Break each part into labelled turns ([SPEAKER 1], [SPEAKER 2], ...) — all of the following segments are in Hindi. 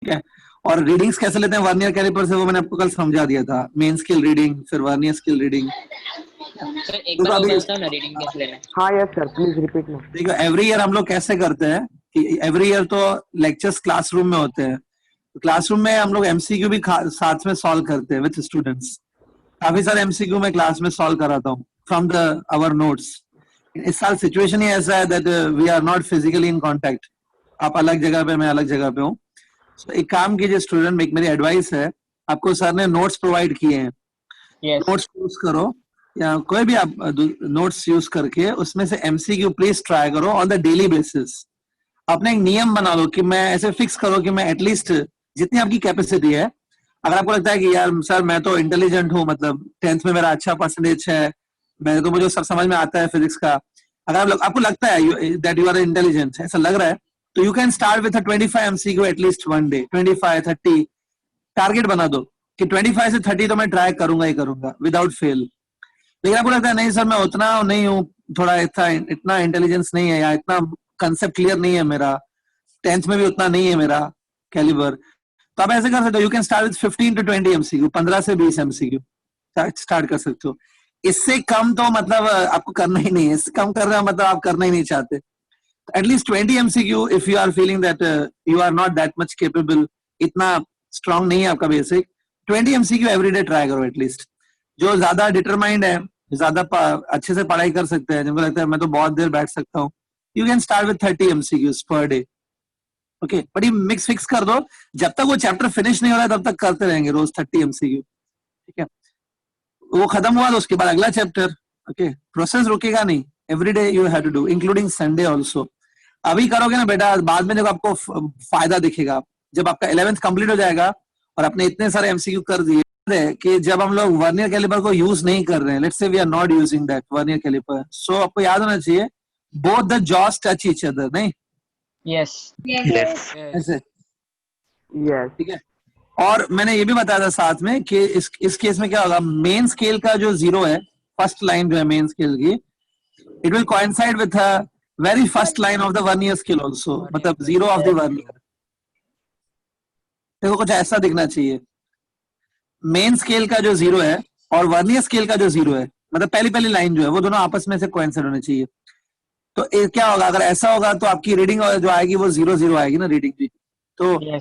[SPEAKER 1] ठीक है। और रीडिंग्स कैसे लेते हैं वर्नियर कैलिपर से, वो मैंने आपको कल समझा दिया था। मेन स्केल रीडिंग, फिर वर्नियर स्केल रीडिंग।
[SPEAKER 2] सर एक बार और बताओ ना रीडिंग कैसे लेना है।
[SPEAKER 3] हाँ यस सर, प्लीज रिपीट ना।
[SPEAKER 1] देखो एवरी ईयर हम लोग कैसे करते हैं कि एवरी ईयर तो लेक्चर्स क्लासरूम में होते हैं, तो क्लासरूम में हम लोग एमसीक्यू भी साथ में सॉल्व करते हैं विद स्टूडेंट्स। काफी सारे एमसीक्यू मैं क्लास में सॉल्व कराता हूँ फ्रॉम द आवर नोट्स। इस साल सिचुएशन ही ऐसा है that we are not physically in contact, आप अलग जगह पे, मैं अलग जगह पे हूँ। So, एक काम कीजिए स्टूडेंट, एक मेरी एडवाइस है आपको, सर ने नोट्स प्रोवाइड किए हैं, नोट्स यूज करो, या कोई भी आप नोट्स यूज करके उसमें से एमसीक्यू प्लीज ट्राई करो ऑन द डेली बेसिस। अपने एक नियम बना लो कि मैं ऐसे फिक्स करो कि मैं एटलीस्ट जितनी आपकी कैपेसिटी है, अगर आपको लगता है कि यार सर मैं तो इंटेलिजेंट हूँ, मतलब 10th में मेरा अच्छा परसेंटेज है, मैं तो मुझे सब समझ में आता है फिजिक्स का, अगर आपको लगता है दैट यू आर इंटेलिजेंट, ऐसा लग रहा है, तो you can start with 25 MCQ at least one day. 25 30 target बना दो कि 25 से 30 तो मैं ट्राई करूंगा ही करूंगा विदाउट फेल। लेकिन आपको लगता है नहीं सर मैं उतना नहीं हूँ, थोड़ा इतना इंटेलिजेंस नहीं है, या इतना कंसेप्ट क्लियर नहीं है मेरा, 10th में भी उतना नहीं है मेरा कैलिबर, तो आप ऐसे कर सकते हो, you can start with 15 to 20 MCQ, 15 से 20 एमसीक्यू स्टार्ट कर सकते हो। इससे कम तो मतलब आपको करना ही नहीं है, इससे कम कर रहे हो मतलब आप करना ही नहीं चाहते। At least 20 MCQ if you are feeling that you are not that much capable, इतना स्ट्रांग नहीं है आपका बेसिक, 20 एमसीक्यू एवरीडे ट्राई करो एटलीस्ट। जो ज्यादा डिटरमाइंड है, ज्यादा अच्छे से पढ़ाई कर सकते हैं, जिनको लगता है मैं तो बहुत देर बैठ सकता हूँ, you can start with 30 MCQs per day. Okay, but ये मिक्स फिक्स कर दो, जब तक वो चैप्टर फिनिश नहीं हो रहा है तब तक करते रहेंगे रोज 30 एमसीक्यू, ठीक है। वो खत्म हुआ तो उसके बाद अगला चैप्टर। ओके, प्रोसेस रुकेगा नहीं, everyday you have to do including Sunday also. अभी करोगे ना बेटा, बाद में देखो आपको फायदा दिखेगा, जब आपका 11th कंप्लीट हो जाएगा और आपने इतने सारे एमसीक्यू कर दिए कि जब हम लोग वर्नियर कैलिपर को यूज नहीं कर रहे हैं, let's say we are not using that vernier caliper, so आपको याद होना चाहिए both the jaws touch each other, नहीं?
[SPEAKER 2] यस
[SPEAKER 1] ऐसे,
[SPEAKER 3] यस
[SPEAKER 1] ठीक है। और मैंने ये भी बताया था साथ में कि इस केस में क्या होगा, मेन स्केल का जो जीरो है, फर्स्ट लाइन जो है मेन स्केल की, it will coincide with the very first line of the vernier scale also, मतलब जीरो ऑफ द वर्नियर। देखो कुछ ऐसा दिखना चाहिए, मेन स्केल का जो जीरो है और वर्नियर स्केल का जो जीरो है, मतलब पहली लाइन जो है, वो दोनों आपस में से कोइंसाइड होने चाहिए। तो क्या होगा, अगर ऐसा होगा तो आपकी रीडिंग जो आएगी वो 0 0 आएगी ना, रीडिंग भी, तो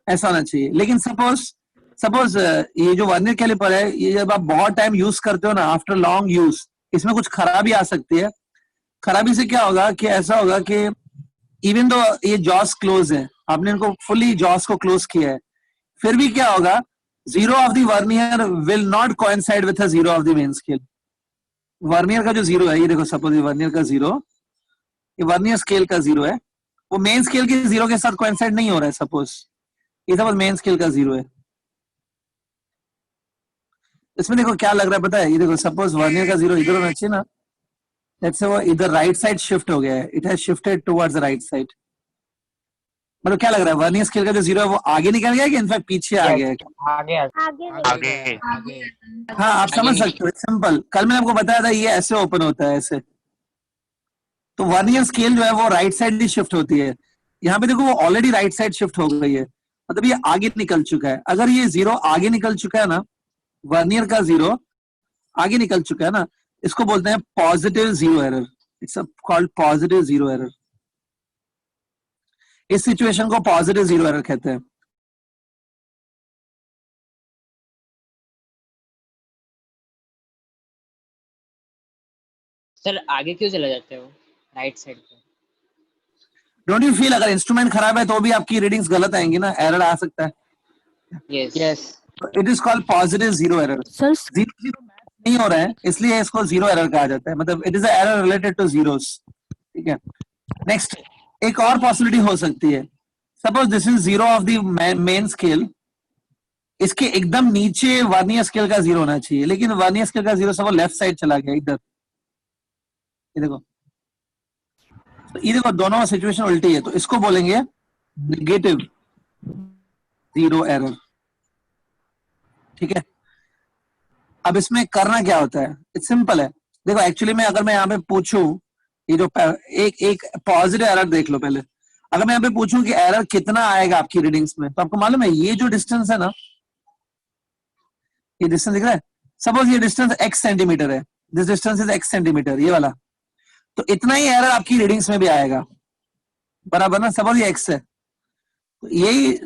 [SPEAKER 1] ऐसा होना चाहिए। लेकिन सपोज ये जो वर्नियर कैलिपर है, ये जब आप बहुत टाइम यूज करते हो ना, आफ्टर लॉन्ग यूज, इसमें कुछ खराबी आ सकती है। खराबी से क्या होगा कि ऐसा होगा कि इवन दो ये जॉस क्लोज है, आपने इनको फुली जॉस को क्लोज किया है, फिर भी क्या होगा, zero of the vernier will not coincide with the zero of the main scale. Vernier का जो जीरो है, ये देखो सपोज ये वर्नियर का जीरो, ये वर्नियर स्केल का जीरो है, वो मेन स्केल के जीरो के साथ कोइंसाइड नहीं हो रहा है। सपोज मेन स्केल का जीरो है, इसमें देखो क्या लग रहा है पता है, ये देखो सपोज वर्नियर का जीरो इधर होना चाहिए ना, लेट्स से वो इधर राइट साइड शिफ्ट हो गया है, it has shifted towards the right side. मतलब क्या लग रहा है, वर्नियर स्केल का जो जीरो है वो आगे निकल गया है कि इनफैक्ट पीछे आ गया है?
[SPEAKER 4] आगे
[SPEAKER 1] हाँ, आप समझ सकते हो, सिंपल। कल मैंने आपको बताया था ये ऐसे ओपन होता है, ऐसे। तो वर्नियर स्केल जो है वो राइट साइड ही शिफ्ट होती है। यहाँ पे देखो वो ऑलरेडी राइट साइड शिफ्ट हो गई है, मतलब ये आगे निकल चुका है। अगर ये जीरो आगे निकल चुका है ना, वर्नियर का जीरो आगे निकल चुका है ना, इसको बोलते हैं positive zero error. It's called positive zero error. इस सिचुएशन को पॉजिटिव जीरो एरर कहते हैं।
[SPEAKER 2] सर आगे क्यों चला जाते हो राइट साइड पे?
[SPEAKER 1] डोंट यू फील अगर इंस्ट्रूमेंट खराब है तो भी आपकी रीडिंग्स गलत आएंगी ना, एरर आ सकता है।
[SPEAKER 2] Yes
[SPEAKER 1] it is called positive zero error.
[SPEAKER 4] Sir
[SPEAKER 1] zero zero match नहीं हो रहा है, इसलिए इसको जीरो एरर कहा जाता है, मतलब it is a error related two zeros, ठीक है। नेक्स्ट, एक और पॉसिबिलिटी हो सकती है, suppose this is zero of the main scale, इसके एकदम नीचे वर्नियर स्केल का जीरो होना चाहिए, लेकिन वर्नियर स्केल का जीरो सब लेफ्ट साइड चला गया इधर, ये देखो। तो ये देखो दोनों सिचुएशन उल्टी है, तो इसको बोलेंगे नेगेटिव जीरो एरर, ठीक है। अब इसमें करना क्या होता है, इट्स सिंपल है। देखो एक्चुअली में अगर मैं यहाँ पे पूछूं, ये जो एक पॉजिटिव एरर देख लो पहले, अगर मैं यहाँ पे पूछूं कि एरर कितना आएगा आपकी रीडिंग्स में, तो आपको मालूम है ये जो डिस्टेंस है ना, ये डिस्टेंस दिख रहा है, सपोज ये डिस्टेंस x सेंटीमीटर है, this distance is x centimetre, ये वाला, तो इतना ही एरर आपकी रीडिंग्स में भी आएगा, बराबर ना। सपोज ये x है, तो यही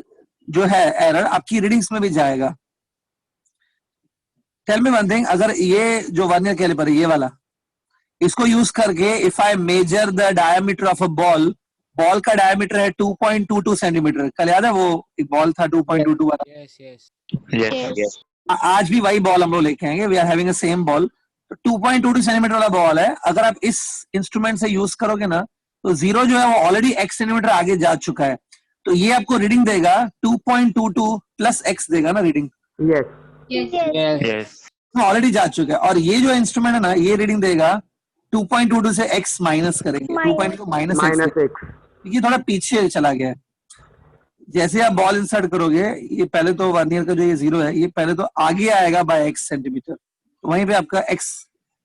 [SPEAKER 1] जो है एरर आपकी रीडिंग्स में भी जाएगा। टेल मी वन थिंग, अगर ये जो वर्नियर कैलिपर है ये वाला, इसको यूज करके if I measure the diameter of a ball, ball का डायमीटर है 2.22 सेंटीमीटर, कल याद है वो एक बॉल था 2.22 वाला,
[SPEAKER 4] Yes, yes.
[SPEAKER 5] Yes.
[SPEAKER 1] आज भी वही बॉल हम लोग लेके आएंगे, we are having a same ball, तो 2.22 सेंटीमीटर वाला बॉल है, अगर आप इस इंस्ट्रूमेंट से यूज करोगे ना, तो जीरो जो है वो ऑलरेडी x सेंटीमीटर आगे जा चुका है, तो ये आपको रीडिंग देगा 2.22 प्लस x देगा ना रीडिंग,
[SPEAKER 3] Yes.
[SPEAKER 5] Yes.
[SPEAKER 1] ऑलरेडी जा चुका है। और ये जो इंस्ट्रूमेंट है ना, ये रीडिंग देगा 2.22 से x माइनस करेंगे, 2.22 माइनस
[SPEAKER 3] Minus X.
[SPEAKER 1] ये थोड़ा पीछे चला गया है। जैसे आप बॉल इंसर्ट करोगे, ये पहले तो वर्नियर का जो ये जीरो है, ये पहले तो आगे आएगा बाय x सेंटीमीटर, तो वहीं पे आपका x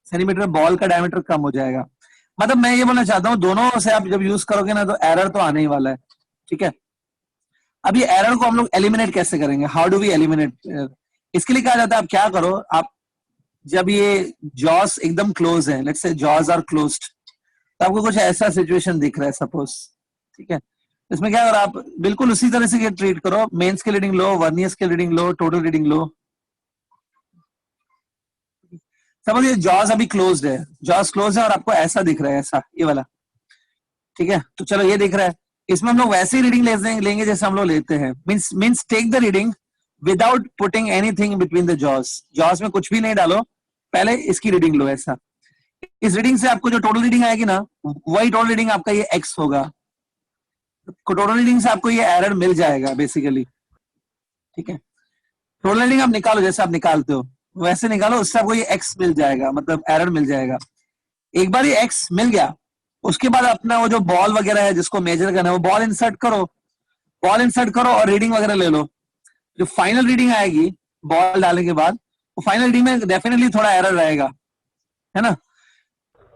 [SPEAKER 1] सेंटीमीटर बॉल का डायमीटर कम हो जाएगा। मतलब मैं ये बोलना चाहता हूँ दोनों से आप जब यूज करोगे ना, तो एरर तो आने ही वाला है, ठीक है। अब ये एरर को हम लोग एलिमिनेट कैसे करेंगे, हाउ डू वी एलिमिनेट, इसके लिए कहा जाता है आप क्या करो, आप जब ये जॉस एकदम क्लोज है, let's say Jos are closed, तो आपको कुछ ऐसा सिचुएशन दिख रहा है सपोज, ठीक है, इसमें क्या करो, आप बिल्कुल उसी तरह से ट्रीट करो, मेंस की रीडिंग लो, वर्नियर्स की रीडिंग लो, टोटल रीडिंग लो। सपोज ये जॉस अभी क्लोज्ड है, जॉस क्लोज है और आपको ऐसा दिख रहा है, ऐसा ये वाला, ठीक है, तो चलो ये दिख रहा है, इसमें हम लोग वैसे ही रीडिंग लेंगे जैसे हम लोग लेते हैं, means take the reading without putting anything between the jaws, jaws में कुछ भी नहीं डालो, पहले इसकी रीडिंग लो ऐसा, इस रीडिंग से आपको जो टोटल रीडिंग आएगी ना, वही टोटल रीडिंग आपका ये x होगा, टोटल रीडिंग से आपको ये एरर मिल जाएगा बेसिकली, ठीक है। टोटल रीडिंग आप निकालो जैसे आप निकालते हो वैसे निकालो, उससे आपको ये x मिल जाएगा, मतलब एरर मिल जाएगा। एक बार ये x मिल गया, उसके बाद अपना वो जो बॉल वगैरह है जिसको मेजर करना है, वो बॉल इंसर्ट करो और रीडिंग वगैरह ले लो, जो फाइनल रीडिंग आएगी बॉल डालने के बाद, वो फाइनल रीडिंग में डेफिनेटली थोड़ा एरर रहेगा, है ना।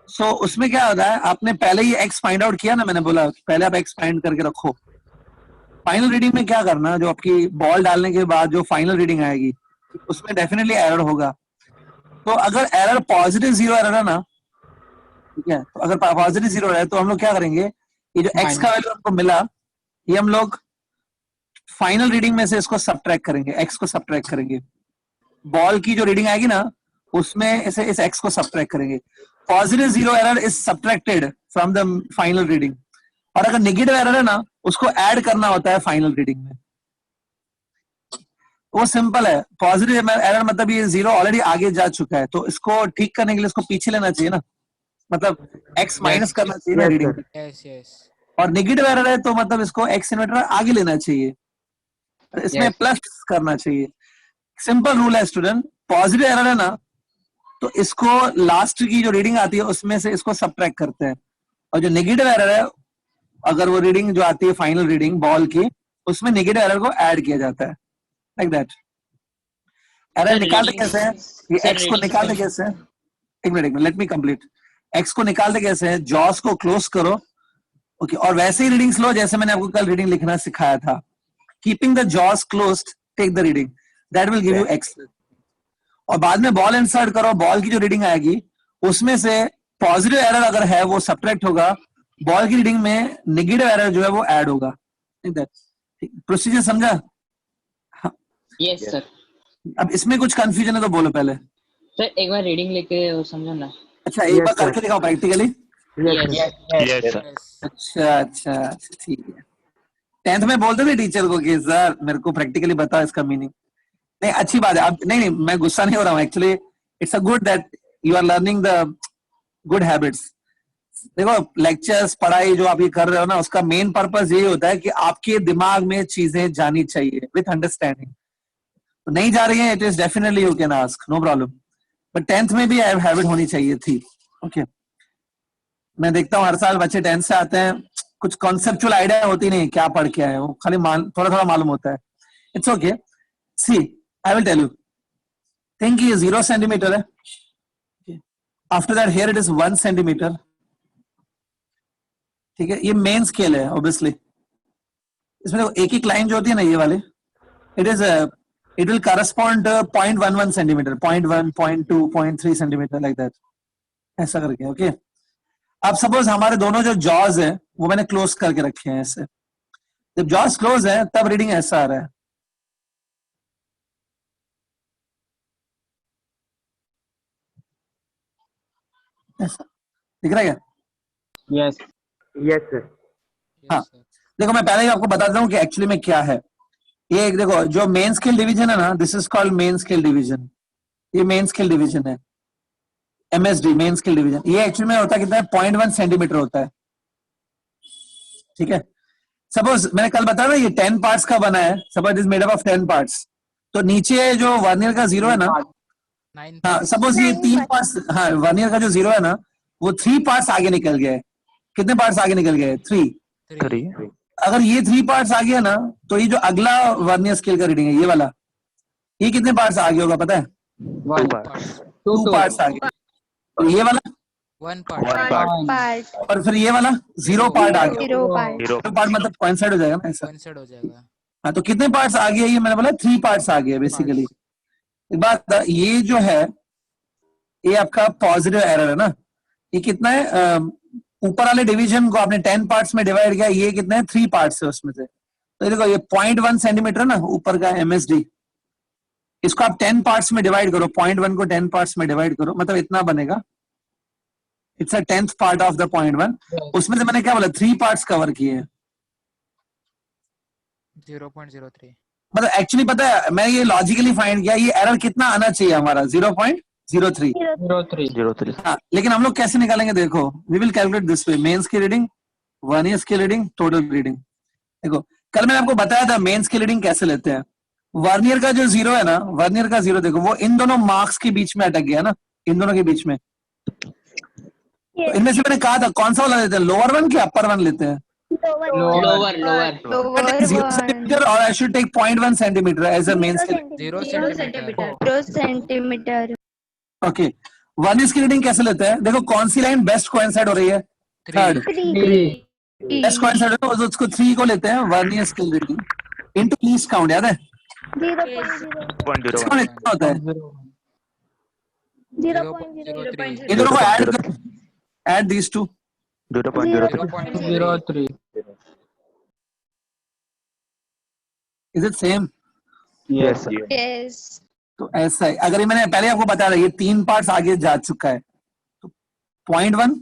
[SPEAKER 1] सो उसमें क्या होता है, आपने पहले ही x फाइंड आउट किया ना, मैंने बोला पहले आप x फाइंड करके रखो, फाइनल रीडिंग में क्या करना, जो आपकी बॉल डालने के बाद जो फाइनल रीडिंग आएगी उसमें डेफिनेटली एरर होगा। तो अगर एरर पॉजिटिव जीरो एरर है ना, ठीक है, तो अगर पॉजिटिव जीरो है तो हम लोग क्या करेंगे, ये जो x का वैल्यू हमको मिला, ये हम लोग फाइनल रीडिंग में से इसको सब्ट्रैक्ट करेंगे, x को सब्ट्रैक्ट करेंगे, बॉल की जो रीडिंग आएगी ना उसमें इसे इस x को सब्ट्रैक्ट करेंगे। Positive zero error is subtracted from the final reading, और अगर नेगेटिव एरर है ना उसको ऐड करना होता है फाइनल रीडिंग में। वो सिंपल है, पॉजिटिव एरर मतलब ये जीरो ऑलरेडी आगे जा चुका है, तो इसको ठीक करने के लिए इसको पीछे लेना चाहिए ना, मतलब x माइनस करना चाहिए ना
[SPEAKER 3] Yes,
[SPEAKER 1] reading,
[SPEAKER 3] sir.
[SPEAKER 4] Yes, yes.
[SPEAKER 1] और नेगेटिव एरर है तो मतलब इसको x इन्वर्टर आगे लेना चाहिए, इसमें
[SPEAKER 2] Yes.
[SPEAKER 1] प्लस करना चाहिए। सिंपल रूल है स्टूडेंट, पॉजिटिव एरर है ना तो इसको लास्ट की जो रीडिंग आती है उसमें से इसको सब्ट्रैक्ट करते हैं, और जो नेगेटिव एरर है अगर वो रीडिंग जो आती है फाइनल रीडिंग बॉल की, उसमें नेगेटिव एरर को ऐड किया जाता है, लाइक दैट। एरर निकालते कैसे हैं, ये x को निकालते कैसे हैं, एक minute let me complete. x को निकालते कैसे हैं, जॉस को क्लोज करो, ओके, और वैसे ही रीडिंग्स लो जैसे मैंने आपको कल रीडिंग लिखना सिखाया था, keeping the jaws closed, take the reading, that will give you x, और बाद में बॉल इंसर्ट करो, बॉल की जो रीडिंग आएगी उसमें से पॉजिटिव एरर अगर है वो सब्ट्रैक्ट होगा, बॉल की रीडिंग में नेगेटिव एरर जो है वो ऐड होगा, प्रोसीजर समझा।
[SPEAKER 2] Yes sir.
[SPEAKER 1] अब इसमें कुछ कंफ्यूजन है तो बोलो पहले।
[SPEAKER 2] सर एक बार रीडिंग लेके वो समझो ना।
[SPEAKER 1] अच्छा एक
[SPEAKER 3] Yes,
[SPEAKER 1] बार
[SPEAKER 3] sir.
[SPEAKER 1] करके दिखाओ practically.
[SPEAKER 3] Yes, sir.
[SPEAKER 5] Yes, sir.
[SPEAKER 1] अच्छा अच्छा ठीक है। 10th में बोलते थे टीचर को कि सर मेरे को प्रैक्टिकली बताओ इसका मीनिंग। नहीं अच्छी बात है, अब नहीं मैं गुस्सा नहीं हो रहा हूँ, actually it's a good that you are learning the good habits. देखो लेक्चर्स पढ़ाई जो आप ये कर रहे हो ना, उसका मेन पर्पस यही होता है कि आपके दिमाग में चीजें जानी चाहिए विथ अंडरस्टैंडिंग। तो नहीं जा रही है, it is definitely you can ask, no problem, but 10th में भी हैबिट होनी चाहिए थी। ओके मैं देखता हूँ हर साल बच्चे 10th से आते हैं, कुछ कॉन्सेप्चुअल आइडिया होती नहीं क्या पढ़ के आए हो, खाली थोड़ा थोड़ा मालूम होता है। It's okay, see I will tell you, think ये 0 सेंटीमीटर है, after that here it is 1 centimetre, ठीक है, ये मेन स्केल है ऑब्वियसली, इसमें देखो एक एक लाइन जो होती है ना ये वाले, it will correspond 0.11 centimetre, 0.1, 0.2, 0.3 centimetre, like that, ऐसा करके। ओके, अब सपोज हमारे दोनों जो जॉज है वो मैंने क्लोज करके रखे हैं ऐसे, जब जॉज क्लोज है तब रीडिंग ऐसा आ रहा है। ऐसा दिख रहा है क्या?
[SPEAKER 2] Yes.
[SPEAKER 3] Yes, sir.
[SPEAKER 1] हाँ, देखो मैं पहले ही आपको बताता हूँ कि एक्चुअली में क्या है। ये एक देखो जो मेन स्केल डिवीजन है ना, this is called main scale division. ये मेन स्केल डिवीजन है, MSD, मेन स्केल डिवीजन। ये एक्चुअली में होता है कितना है, 0.1 सेंटीमीटर होता है। ठीक है, सपोज मैंने कल बताया ना ये 10 पार्ट्स का बना है, suppose is made up of 10 parts, तो नीचे जो वर्नियर का जीरो है ना, हाँ सपोज ये 3 पार्ट्स, हाँ वर्नियर का जो जीरो है ना वो 3 पार्ट्स आगे निकल गया है। कितने पार्ट्स आगे निकल गए? 3।
[SPEAKER 5] 3.
[SPEAKER 1] अगर ये 3 पार्ट्स आ गया ना, तो ये जो अगला वर्नियर स्केल का रीडिंग है ये वाला, ये कितने पार्ट्स आगे होगा पता है?
[SPEAKER 2] 1
[SPEAKER 1] 2 पार्ट्स आगे। तो ये वाला
[SPEAKER 5] 1
[SPEAKER 3] One
[SPEAKER 5] part.
[SPEAKER 3] part.
[SPEAKER 1] और फिर ये वाला 0 पार्ट आ गया।
[SPEAKER 3] 0 part.
[SPEAKER 5] 0.
[SPEAKER 1] 0 पार्ट मतलब कोइंसाइड हो जाएगा ना ऐसा।
[SPEAKER 5] Coincide हो जाएगा.
[SPEAKER 1] हाँ, तो कितने पार्ट्स आ गए? ये मैंने बोला 3 पार्ट्स आ गए बेसिकली। एक बात, ये जो है ये आपका पॉजिटिव एरर है ना, ये कितना है? ऊपर वाले डिवीजन को आपने 10 पार्ट्स में डिवाइड किया, ये कितने हैं? 3 पार्ट्स है उसमें से। तो देखो ये 0.1 सेंटीमीटर ना ऊपर का MSD, इसको आप 10 पार्ट्स में डिवाइड करो, 0.1 को 10 पार्ट्स में डिवाइड करो, मतलब इतना बनेगा। It's a 10th part of the 0.1। उसमें से मैंने क्या बोला, 3 पार्ट्स कवर किए हैं।
[SPEAKER 5] 0.03.
[SPEAKER 1] मतलब एक्चुअली पता है मैं ये लॉजिकली फाइंड किया, ये एरर कितना आना चाहिए हमारा? 0.03।
[SPEAKER 5] 0.03.
[SPEAKER 1] हाँ, लेकिन हम लोग कैसे निकालेंगे? देखो, we will calculate this way, mains की रीडिंग, वर्नियर की रीडिंग, टोटल रीडिंग। देखो कल मैंने आपको बताया था मेंस की रीडिंग कैसे लेते हैं। वर्नियर का जो जीरो है ना, वर्नियर का जीरो देखो वो इन दोनों मार्क्स के बीच में अटक गया ना, इन दोनों के बीच में। तो इनमें से मैंने कहा था कौन सा वाला लेते हैं, लोअर वन कि अपर वन लेते हैं?
[SPEAKER 2] Lower.
[SPEAKER 1] Zero centimeter or I should take 0.1 centimeter as a main scale.
[SPEAKER 5] 0 centimeter.
[SPEAKER 3] 0 centimeter.
[SPEAKER 1] Okay. Vernier की रीडिंग कैसे लेते हैं? देखो कौन सी लाइन बेस्ट कोइंसाइड हो रही है?
[SPEAKER 5] 3.
[SPEAKER 1] थर्ड
[SPEAKER 3] 3.
[SPEAKER 1] बेस्ट कोइंसाइड हो तो उसको 3 को लेते हैं vernier scale reading into least count. याद है
[SPEAKER 3] 0.0.
[SPEAKER 1] लीस्ट काउंट कितना होता है?
[SPEAKER 3] 0.03.
[SPEAKER 1] इन दोनों को ऐड कर, add these two.
[SPEAKER 2] 0.03.
[SPEAKER 1] Is it same?
[SPEAKER 5] Yes.
[SPEAKER 3] Yes.
[SPEAKER 1] तो ऐसा है, अगर ये मैंने पहले आपको बताया था ये 3 पार्ट्स आगे जा चुका है, तो 0.1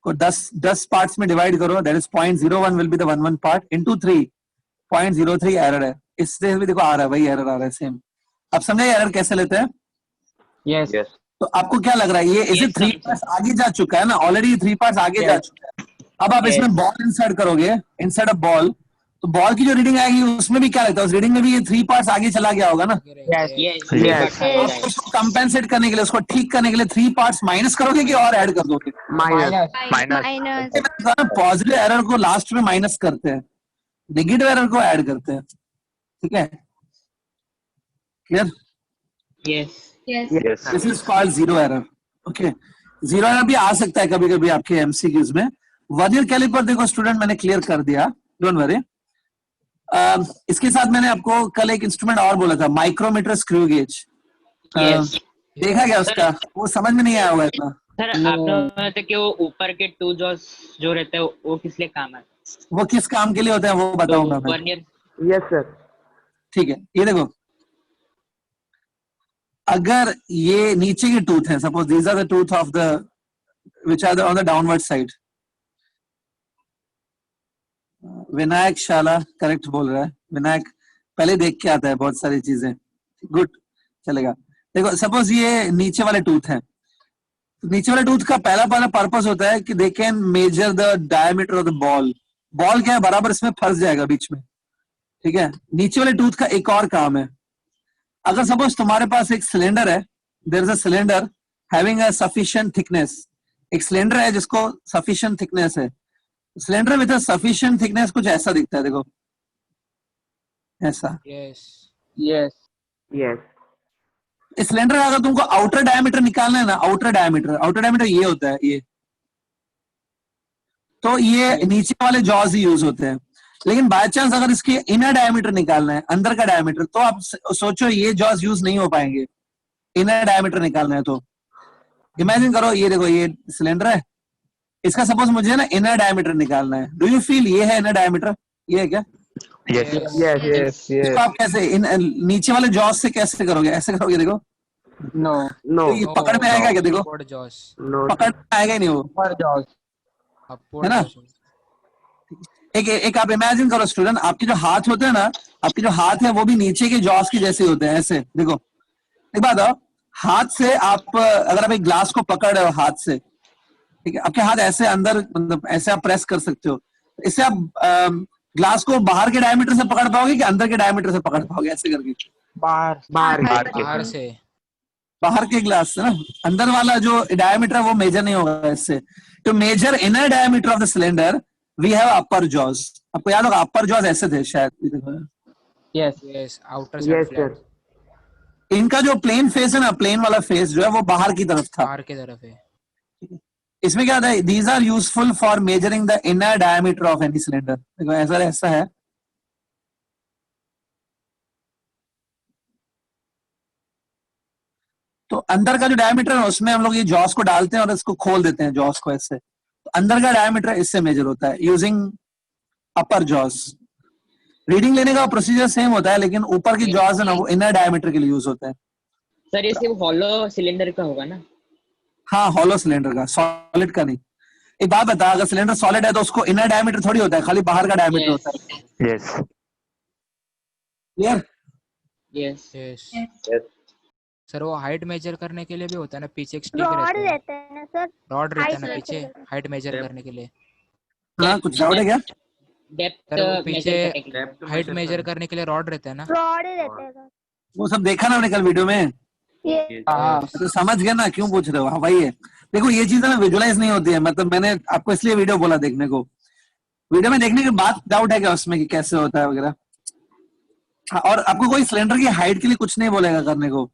[SPEAKER 1] को 10 पार्ट्स में डिवाइड करो, that is 0.01 will be the 1 part into 3, 0.03 error है। इससे भी देखो आ रहा है, वही एरर आ रहा है सेम। अब समझे एरर कैसे लेते हैं?
[SPEAKER 2] Yes.
[SPEAKER 1] तो आपको क्या लग रहा है, ये इसे 3 पार्ट्स आगे जा चुका है ना, ऑलरेडी 3 पार्ट्स आगे जा चुका है। अब आप इसमें बॉल इंसर्ट करोगे, इंसर्ट अ बॉल, तो बॉल की जो रीडिंग आएगी उसमें भी क्या लगता है, उस रीडिंग में भी ये 3 पार्ट्स आगे चला गया होगा ना।
[SPEAKER 2] Yes.
[SPEAKER 1] आप उसको कंपेंसेट करने के लिए, उसको ठीक करने के लिए 3 पार्ट्स माइनस करोगे कि और ऐड कर दोगे?
[SPEAKER 3] Minus.
[SPEAKER 1] पॉजिटिव एरर को लास्ट में माइनस करते हैं, नेगेटिव एरर को ऐड करते हैं। ठीक है, clear?
[SPEAKER 2] Yes.
[SPEAKER 1] This is called zero error. Okay, zero error भी आ सकता है कभी कभी आपके एमसीक्यूज में। वर्नियर कैलिपर देखो स्टूडेंट मैंने क्लियर कर दिया, डोंट वरी। इसके साथ मैंने आपको कल एक इंस्ट्रूमेंट और बोला था, माइक्रोमीटर स्क्रू गेज।
[SPEAKER 2] Yes.
[SPEAKER 1] देखा गया उसका? वो समझ में नहीं आया होगा इतना।
[SPEAKER 2] सर आपने बोला था कि वो ऊपर के 2 जॉस जो रहते हैं वो किस लिए काम है?
[SPEAKER 1] वो किस काम के लिए होते हैं वो बताऊंगा मैं।
[SPEAKER 2] वर्नियर।
[SPEAKER 3] Yes, sir.
[SPEAKER 1] ठीक है, ये देखो अगर ये नीचे के टूथ हैं, suppose these are the tooth of the which are on the downward side. Vinayak शाला करेक्ट बोल रहा है, विनायक पहले देख के आता है बहुत सारी चीजें, गुड चलेगा। देखो सपोज ये नीचे वाले टूथ हैं, नीचे वाले टूथ का पहला पर्पस होता है कि they can measure the diameter of the ball. Ball क्या है, बराबर इसमें फंस जाएगा बीच में। ठीक है, नीचे वाले टूथ का एक और काम है, अगर सपोज तुम्हारे पास एक सिलेंडर है, there is a cylinder having a sufficient thickness, एक सिलेंडर है जिसको सफिशिएंट थिकनेस है, cylinder with a sufficient thickness कुछ ऐसा दिखता है, देखो ऐसा।
[SPEAKER 2] Yes.
[SPEAKER 1] इस सिलेंडर का अगर तुमको आउटर डायमीटर निकालना है ना, आउटर डायमीटर ये होता है ये, तो ये नीचे वाले जॉज ही यूज होते हैं। लेकिन बाय चांस अगर इसकी इनर डायमीटर निकालना है, अंदर का डायमीटर, तो आप सोचो ये जॉस यूज नहीं हो पाएंगे इनर डायमीटर निकालना है तो। इमेजिन करो, ये देखो ये सिलेंडर है, इसका सपोज मुझे ना इनर डायमीटर निकालना है। डू यू फील ये है इनर डायमीटर? ये है क्या?
[SPEAKER 5] Yes.
[SPEAKER 3] Yes, yes, yes.
[SPEAKER 1] इसको आप कैसे नीचे वाले जॉस से कैसे करोगे? ऐसे करोगे, देखो
[SPEAKER 3] No. No.
[SPEAKER 1] तो ये पकड़ में आएगा क्या? देखो
[SPEAKER 5] Upward jaws.
[SPEAKER 3] No.
[SPEAKER 1] पकड़ में आएगा ही नहीं वो,
[SPEAKER 5] Upward
[SPEAKER 1] है ना?
[SPEAKER 5] jaws.
[SPEAKER 1] एक आप इमेजिन करो स्टूडेंट, आपके जो हाथ होते हैं ना, आपके जो हाथ है वो भी नीचे के जॉस के जैसे होते हैं, ऐसे देखो। एक बात आओ, हाथ से आप अगर आप एक ग्लास को पकड़ रहे हो हाथ से, ठीक है, आपके हाथ ऐसे अंदर, मतलब ऐसे आप प्रेस कर सकते हो, इससे आप ग्लास को बाहर के डायमीटर से पकड़ पाओगे कि अंदर के डायमीटर से पकड़ पाओगे? ऐसे करके
[SPEAKER 5] बाहर से
[SPEAKER 1] बाहर के ग्लास से ना, अंदर वाला जो डायमीटर है वो मेजर नहीं होगा इससे। तो measure inner diameter of the cylinder we have upper jaws. आपको याद होगा अपर जॉज ऐसे थे शायद।
[SPEAKER 5] yes outer side flat.
[SPEAKER 1] इनका जो प्लेन फेस है ना, प्लेन वाला फेस जो है वो बाहर की तरफ था।
[SPEAKER 5] बाहर की तरफ है।
[SPEAKER 1] इसमें क्या था, these are useful for measuring the inner diameter of any cylinder. देखो ऐसा है, तो अंदर का जो डायमीटर है उसमें हम लोग ये जॉस को डालते हैं और इसको खोल देते हैं जॉस को ऐसे, तो अंदर का डायमीटर इससे मेजर होता है यूजिंग अपर जॉस। रीडिंग लेने का प्रोसीजर सेम होता है, लेकिन ऊपर की जॉस है ना वो इनर डायमीटर के लिए यूज होता है।
[SPEAKER 2] सर ये सिर्फ हॉलो सिलेंडर का होगा ना?
[SPEAKER 1] हाँ, हॉलो सिलेंडर का, सॉलिड का नहीं। एक बात बता, अगर सिलेंडर सॉलिड है तो उसको इनर डायमीटर थोड़ी होता है, खाली बाहर का डायमीटर होता है।
[SPEAKER 5] Yes.
[SPEAKER 1] क्लियर?
[SPEAKER 5] Yes. सर वो हाइट मेजर करने के लिए भी होता है ना, पीछे एक स्टिक
[SPEAKER 3] रॉड
[SPEAKER 5] रहता है।
[SPEAKER 3] रहता है ना सर?
[SPEAKER 5] रॉड रहता है
[SPEAKER 3] height
[SPEAKER 5] ना
[SPEAKER 3] measure
[SPEAKER 5] पीछे,
[SPEAKER 3] करने।
[SPEAKER 5] हाइट मेजर करने के लिए।
[SPEAKER 1] हाँ, कुछ डाउट है क्या?
[SPEAKER 2] डेप्थ
[SPEAKER 5] सर वो पीछे
[SPEAKER 2] मेजर करने के लिए।
[SPEAKER 5] हाइट मेजर करने के लिए रॉड रहता है ना।
[SPEAKER 3] रॉड ही रहता है सर।
[SPEAKER 1] वो सब देखा ना हमने कल वीडियो में,
[SPEAKER 3] ये
[SPEAKER 1] तो समझ गए ना क्यों पूछ रहे हो? हाँ वही है। देखो ये चीजें ना विजुलाइज नहीं होती है, मतलब मैंने आपको इसलिए वीडियो बोला देखने को। वीडियो में देखने के बाद डाउट है क्या उसमें कि कैसे होता है वगैरह? हाँ, और आपको कोई सिलेंडर की हाइट के लिए कुछ नहीं बोलेगा करने को।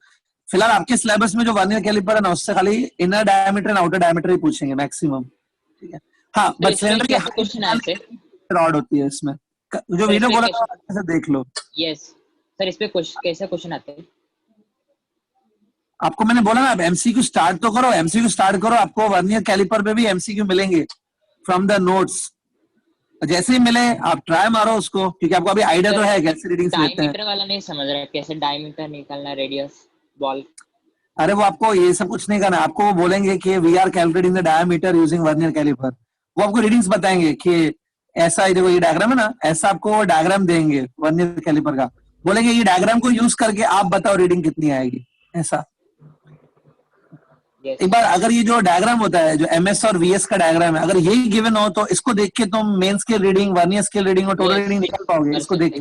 [SPEAKER 1] फिलहाल आपके सिलेबस में जो वर्नियर कैलिपर है ना, उससे खाली inner diameter and outer diameter ही पूछेंगे मैक्सिमम, ठीक है? हाँ,
[SPEAKER 2] तो
[SPEAKER 1] बट
[SPEAKER 2] इसमें
[SPEAKER 1] सिलेंडर की
[SPEAKER 2] कैसे क्वेश्चन आते हैं?
[SPEAKER 1] रॉड होती है इसमें, जो वीडियो
[SPEAKER 2] इसमें
[SPEAKER 1] बोला
[SPEAKER 2] कैसे-
[SPEAKER 1] था अच्छे से देख लो।
[SPEAKER 2] यस सर, इस पे कैसे क्वेश्चन आते हैं?
[SPEAKER 1] आपको मैंने बोला ना, आप एमसीक्यू स्टार्ट तो करो, एमसीक्यू स्टार्ट करो, आपको वर्नियर कैलिपर पे भी एमसीक्यू मिलेंगे फ्रॉम द नोट्स। जैसे ही मिले आप ट्राई मारो उसको, क्योंकि आपको अभी आइडिया तो है कैसे रीडिंग्स लेते हैं।
[SPEAKER 2] डायमीटर वाला नहीं समझ रहा, कैसे डायमीटर निकालना, रेडियस, बॉल।
[SPEAKER 1] अरे वो आपको ये सब कुछ नहीं करना, आपको वो बोलेंगे कि we are calculating the diameter using vernier calliper. वो आपको रीडिंग्स बताएंगे कि ऐसा, देखो ये डायग्राम है ना, ऐसा आपको वो डायग्राम देंगे वर्नियर कैलिपर का, बोलेंगे ये डायग्राम को यूज करके आप बताओ रीडिंग कितनी आएगी, ऐसा। एक बार अगर ये जो डायग्राम होता है, जो एमएस और वीएस का डायग्राम है, अगर यही गिवन हो तो इसको देख के तुम main scale reading, vernier scale reading और टोटल रीडिंग निकाल पाओगे, इसको देख के।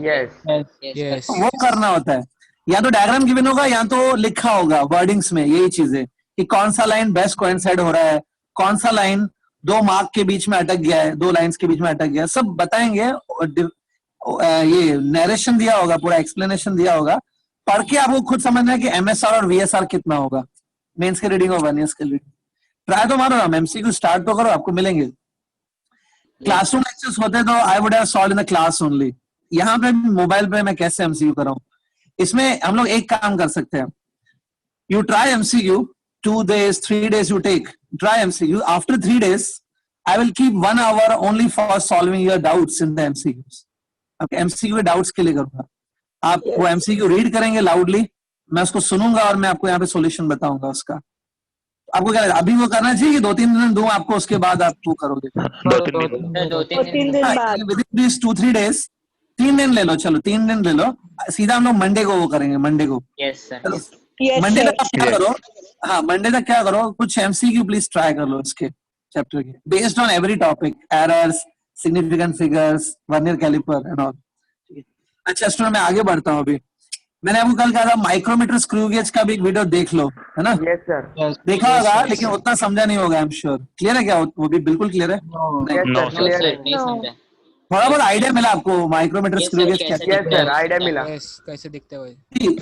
[SPEAKER 5] Yes.
[SPEAKER 1] वो करना होता है, या तो डायग्राम गिवन होगा या तो लिखा होगा वर्डिंग्स में यही चीजें कि कौन सा लाइन बेस्ट कोइंसाइड हो रहा है, कौन सा लाइन दो मार्क के बीच में अटक गया है, दो लाइंस के बीच में अटक गया है, सब बताएंगे। ये नरेशन दिया होगा, पूरा एक्सप्लेनेशन दिया होगा, पढ़ के आपको खुद समझना है कि एमएसआर और वीएसआर कितना होगा, मेंस के रीडिंग और वर्नियर के रीडिंग। ट्राई तो मारो ना, एमसीक्यू स्टार्ट तो करो, आपको मिलेंगे। क्लासरूम लेक्चर्स होते तो I would have solved in the class only. यहाँ पे मोबाइल पे मैं कैसे एमसीक्यू कर रहा हूँ? इसमें हम लोग एक काम कर सकते हैं, you try MCQ 2 days 3 days, you take try MCQ. After 3 days I will keep 1 hour only for solving your doubts in the MCQs. आपके MCQ के डाउट्स के लिए करूंगा, आप वो MCQ रीड करेंगे लाउडली, मैं उसको सुनूंगा और मैं आपको यहाँ पे सॉल्यूशन बताऊंगा उसका। आपको क्या लगता है, अभी वो करना चाहिए कि 2-3 दिन दूं आपको, उसके बाद आप वो करोगे?
[SPEAKER 2] 2-3 दिन
[SPEAKER 3] बाद।
[SPEAKER 1] दिस 2-3 days, 3 दिन ले लो, चलो 3 दिन ले लो, सीधा हम लोग मंडे को वो करेंगे, मंडे को।
[SPEAKER 2] Yes sir.
[SPEAKER 1] चलो मंडे तक आप क्या करो, हाँ मंडे तक क्या करो, कुछ एमसीक्यू प्लीज ट्राई कर लो इसके चैप्टर के, based on every topic, errors, significant figures, vernier calliper and all. अच्छा स्टूडेंट, मैं आगे बढ़ता हूँ। अभी मैंने आपको कल कहा था माइक्रोमीटर स्क्रू गेज का भी एक वीडियो देख लो, है ना?
[SPEAKER 3] Yes sir.
[SPEAKER 1] देखा होगा, लेकिन उतना समझा नहीं होगा, आई एम श्योर। क्लियर है क्या? वो भी बिल्कुल क्लियर है? नहीं।
[SPEAKER 2] नो सर, नहीं समझा।
[SPEAKER 1] थोड़ा बहुत आइडिया मिला आपको micrometer
[SPEAKER 2] Yes,
[SPEAKER 1] screw
[SPEAKER 2] sir,
[SPEAKER 1] gauge
[SPEAKER 2] कैसे
[SPEAKER 1] क्या?
[SPEAKER 3] यस सर, आइडिया मिला।
[SPEAKER 5] Yes, कैसे दिखते हुए?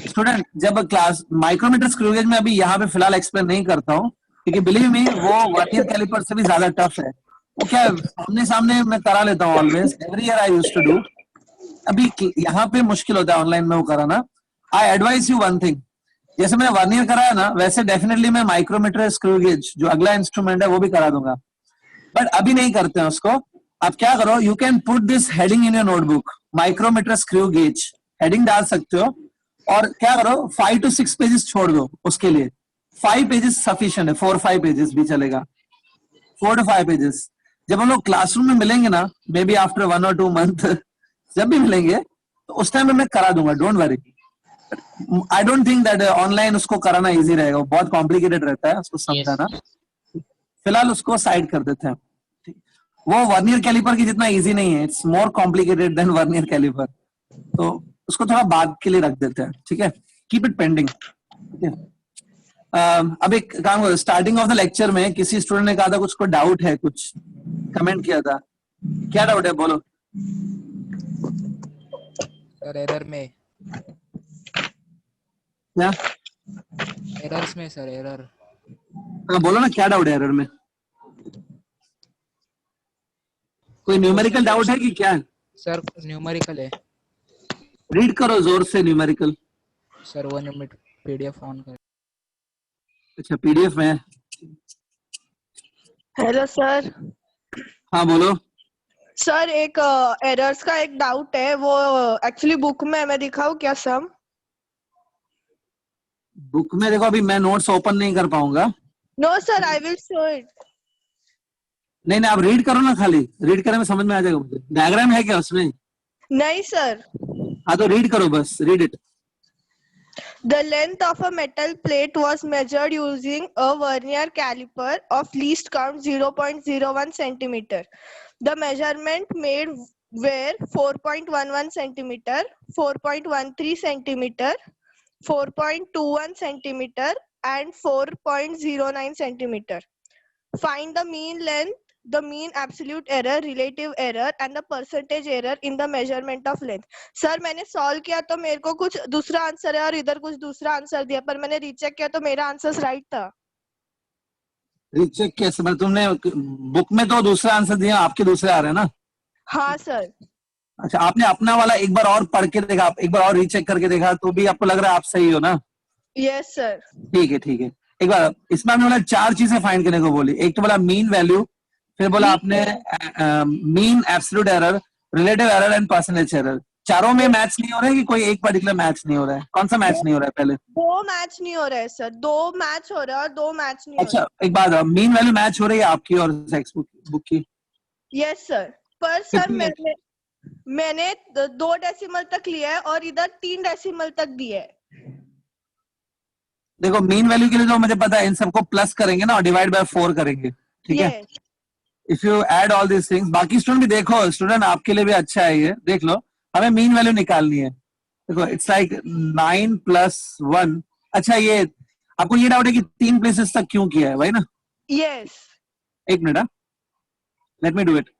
[SPEAKER 1] स्टूडेंट, जब क्लास माइक्रोमीटर स्क्रू गेज में अभी यहाँ पे फिलहाल एक्सप्लेन नहीं करता हूँ, क्योंकि बिलीव मी वो वर्नियर कैलिपर से भी ज्यादा टफ है। तो क्या सामने सामने मैं करा लेता हूँ always, every year I used to do. अभी यहाँ पे मुश्किल होता है ऑनलाइन में वो कराना। आई एडवाइस यू वन थिंग, जैसे मैंने वर्नियर कराया ना, वैसे डेफिनेटली मैं माइक्रोमीटर, स्क्रू गेज जो अगला इंस्ट्रूमेंट है वो भी करा दूंगा, बट अभी नहीं करते हैं उसको। आप क्या करो, you can put this heading in your notebook, micrometer, screw gauge, heading डाल सकते हो। और क्या करो, 5 to 6 पेजेस छोड़ दो उसके लिए। 5 पेजेस सफिशिएंट है, 4-5 पेजेस भी चलेगा, 4 to 5 पेजेस। जब हम लोग क्लासरूम में मिलेंगे ना, may be after 1 or 2 month, जब भी मिलेंगे तो उस टाइम में मैं करा दूंगा, don't worry. I don't think that online उसको कराना इजी रहेगा, वो बहुत कॉम्प्लिकेटेड रहता है उसको समझाना। फिलहाल उसको साइड कर देते हैं। वो वर्नियर कैलिपर की जितना इजी नहीं है, it's more complicated than vernier calliper, तो उसको थोड़ा बाद के लिए रख देते हैं, ठीक है, कीप इट पेंडिंग। अब एक काम करो, स्टार्टिंग ऑफ द लेक्चर में किसी स्टूडेंट ने कहा था कुछ को डाउट है, कुछ कमेंट किया था, क्या डाउट है बोलो।
[SPEAKER 5] सर एरर में,
[SPEAKER 1] क्या
[SPEAKER 5] एरर्स में सर, एरर।
[SPEAKER 1] हाँ बोलो ना, क्या डाउट है एरर में, कोई न्यूमेरिकल डाउट है कि क्या है?
[SPEAKER 5] सर न्यूमेरिकल है
[SPEAKER 1] रीड करो जोर से numerical.
[SPEAKER 5] Sir, 1 minute, PDF on कर।
[SPEAKER 1] अच्छा पीडीएफ में है।
[SPEAKER 3] Hello sir.
[SPEAKER 1] हाँ बोलो।
[SPEAKER 3] सर एक एरर्स का एक डाउट है, वो एक्चुअली बुक में मैं दिखाऊं क्या सम?
[SPEAKER 1] बुक में देखो, अभी मैं नोट्स ओपन नहीं कर पाऊंगा।
[SPEAKER 3] No sir, I will show it.
[SPEAKER 1] नहीं नहीं, आप रीड करो ना, खाली रीड करने में समझ में आ जाएगा मुझे। डायग्राम है क्या उसमें?
[SPEAKER 3] नहीं सर।
[SPEAKER 1] हाँ तो रीड करो, बस read it.
[SPEAKER 3] The length of a metal plate was measured using a vernier caliper of least count 0.01 centimeter. The measurement made were 4.11 centimeter, 4.13 centimeter, 4.21 centimeter, and 4.09 centimeter. Find the mean length, the mean absolute error, relative error, and the percentage error in the measurement of length. Sir मैंने सॉल्व किया तो मेरे को कुछ दूसरा आंसर है और इधर कुछ दूसरा आंसर दिया, पर मैंने रीचेक किया तो मेरा आंसर राइट था।
[SPEAKER 1] रीचेक कैसे? मतलब तुमने बुक में तो दूसरा आंसर दिया, आपके दूसरे आ रहे हैं ना?
[SPEAKER 3] हाँ सर।
[SPEAKER 1] अच्छा, आपने अपना वाला एक बार और पढ़ के देखा, एक बार और रीचेक करके देखा, तो भी आपको लग रहा है आप सही हो ना?
[SPEAKER 3] Yes sir.
[SPEAKER 1] ठीक है ठीक है। एक बार इसमें आपने बोला 4 चीजें फाइंड करने को बोली। एक तो बोला मीन वैल्यू, फिर बोला आपने mean, absolute error, relative error and percentage error. चारों में मैच नहीं हो रहा है कि कोई एक पर्टिकुलर मैच नहीं हो रहा है? कौन सा मैच नहीं हो रहा है पहले?
[SPEAKER 3] दो मैच नहीं हो रहा है सर, 2 मैच हो रहा है और 2 मैच नहीं हो
[SPEAKER 1] अच्छा एक बात, मीन वैल्यू मैच हो रही है आपकी और टेक्स्ट बुक की?
[SPEAKER 3] Yes sir. पर सर
[SPEAKER 1] कितनी?
[SPEAKER 3] मैंने 2 डेसिमल तक लिया है और इधर 3 डेसिमल तक दिया है।
[SPEAKER 1] देखो मीन वैल्यू के लिए तो मुझे पता है, इन सबको प्लस करेंगे ना और डिवाइड बाय 4 करेंगे, ठीक है?
[SPEAKER 3] Yes.
[SPEAKER 1] If you add all this things, बाकी स्टूडेंट भी देखो, स्टूडेंट आपके लिए भी अच्छा है ये, देख लो। हमें मीन वैल्यू निकालनी है। देखो इट्स लाइक 9 + 1। अच्छा ये आपको ये डाउट है कि 3 प्लेसेस तक क्यों किया है, वही ना?
[SPEAKER 3] Yes.
[SPEAKER 1] एक minute, let me do it.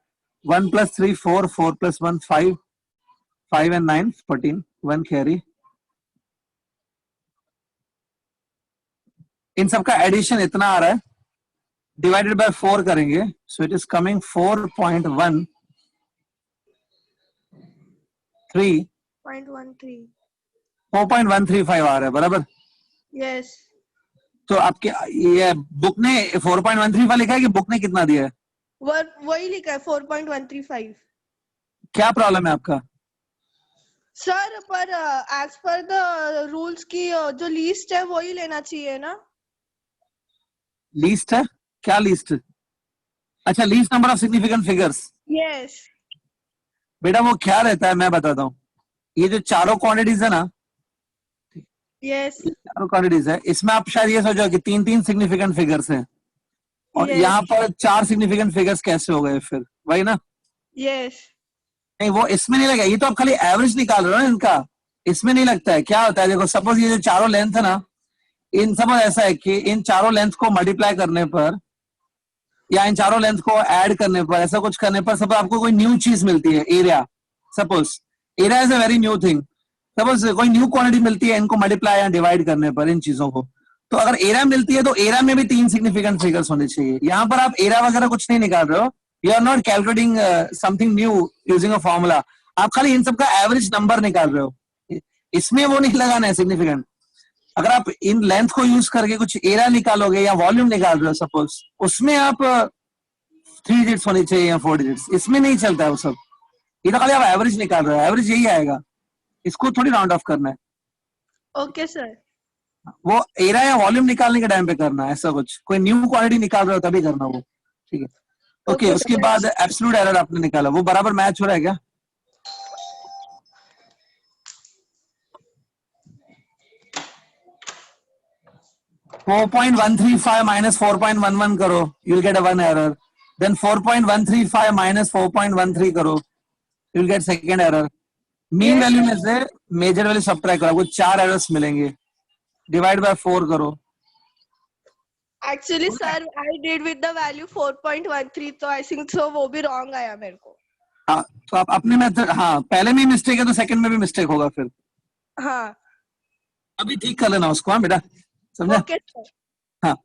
[SPEAKER 1] 1 + 3 4, 4 + 1 5, 5 and 9 14, 1 carry. इन सबका एडिशन इतना आ रहा है, डिवाइडेड बाय 4 करेंगे, सो इट इज कमिंग 4.13
[SPEAKER 3] 0.13.
[SPEAKER 1] 4.135 आ रहा है, बराबर?
[SPEAKER 3] Yes.
[SPEAKER 1] तो आपके ये बुक ने 4.135 लिखा है कि बुक ने कितना दिया है?
[SPEAKER 3] वही लिखा है 4.135.
[SPEAKER 1] क्या प्रॉब्लम है आपका?
[SPEAKER 3] सर पर एज पर द रूल्स की जो लिस्ट है वही लेना चाहिए ना?
[SPEAKER 1] लीस्ट है? क्या लीस्ट? अच्छा, least number of significant figures.
[SPEAKER 3] Yes.
[SPEAKER 1] बेटा वो क्या रहता है मैं बताता हूँ। ये जो चारों क्वांटिटीज है ना,
[SPEAKER 3] यस।
[SPEAKER 1] चारों क्वांटिटीज है, इसमें आप शायद ये सोचो कि 3-3 सिग्निफिकेंट फिगर्स हैं, और
[SPEAKER 3] Yes.
[SPEAKER 1] यहाँ पर 4 सिग्निफिकेंट फिगर्स कैसे हो गए फिर, वही ना?
[SPEAKER 3] यस।
[SPEAKER 1] नहीं वो इसमें नहीं लगा, ये तो आप खाली एवरेज निकाल रहे हो ना इनका, इसमें नहीं लगता है। क्या होता है देखो, सपोज ये जो चारों लेंथ है ना, इन सपोज ऐसा है कि इन चारों लेंथ को मल्टीप्लाई करने पर या इन चारों लेंथ को ऐड करने पर, ऐसा कुछ करने पर सपोज आपको कोई न्यू चीज मिलती है, area. Suppose area is a very new thing. Suppose कोई न्यू क्वांटिटी मिलती है इनको मल्टीप्लाई या डिवाइड करने पर, इन चीजों को, तो अगर एरिया मिलती है तो एरिया में भी 3 सिग्निफिकेंट फिगर्स होने चाहिए। यहाँ पर आप एरिया वगैरह कुछ नहीं निकाल रहे हो, you are not calculating something new using a formula. आप खाली इन सबका एवरेज नंबर निकाल रहे हो. इसमें वो नहीं लगाना है सिग्निफिकेंट. अगर आप इन लेंथ को यूज करके कुछ एरिया निकालोगे या वॉल्यूम निकाल रहे हो सपोज, उसमें आप 3 डिजिट्स होनी चाहिए या 4 डिजिट्स. इसमें नहीं चलता है वो सब. ये तो खाली आप एवरेज निकाल रहे हो. एवरेज यही आएगा. इसको थोड़ी राउंड ऑफ करना है.
[SPEAKER 3] Okay, sir.
[SPEAKER 1] वो एरिया या वॉल्यूम निकालने के टाइम पे करना है. ऐसा कुछ कोई न्यू क्वांटिटी निकाल रहे हो तभी करना वो. ठीक है. ओके.
[SPEAKER 3] Okay,
[SPEAKER 1] उसके
[SPEAKER 3] sir.
[SPEAKER 1] बाद एब्सोल्यूट एरर आपने निकाला, वो बराबर मैच हो रहा है क्या? (4.135 minus 4.11 करो, you'll get a 1 error. Then 4.135 minus 4.13 करो, you'll get second error. Mean
[SPEAKER 3] Yes,
[SPEAKER 1] value
[SPEAKER 3] sir.
[SPEAKER 1] में से मेजर वैल्यू सब्ट्रैक्ट करो, आपको 4 एरर्स मिलेंगे. डिवाइड बाय 4 करो.
[SPEAKER 3] Actually, sir, I did with the value 4.13, तो I think so वो भी wrong आया मेरे को.
[SPEAKER 1] हाँ, तो आप अपने मेथड, हाँ पहले में मिस्टेक है तो सेकंड में भी मिस्टेक होगा फिर.
[SPEAKER 3] हाँ.
[SPEAKER 1] अभी ठीक कर लेना उसको. हाँ बेटा, समझा?
[SPEAKER 3] Okay, sir.
[SPEAKER 1] हाँ.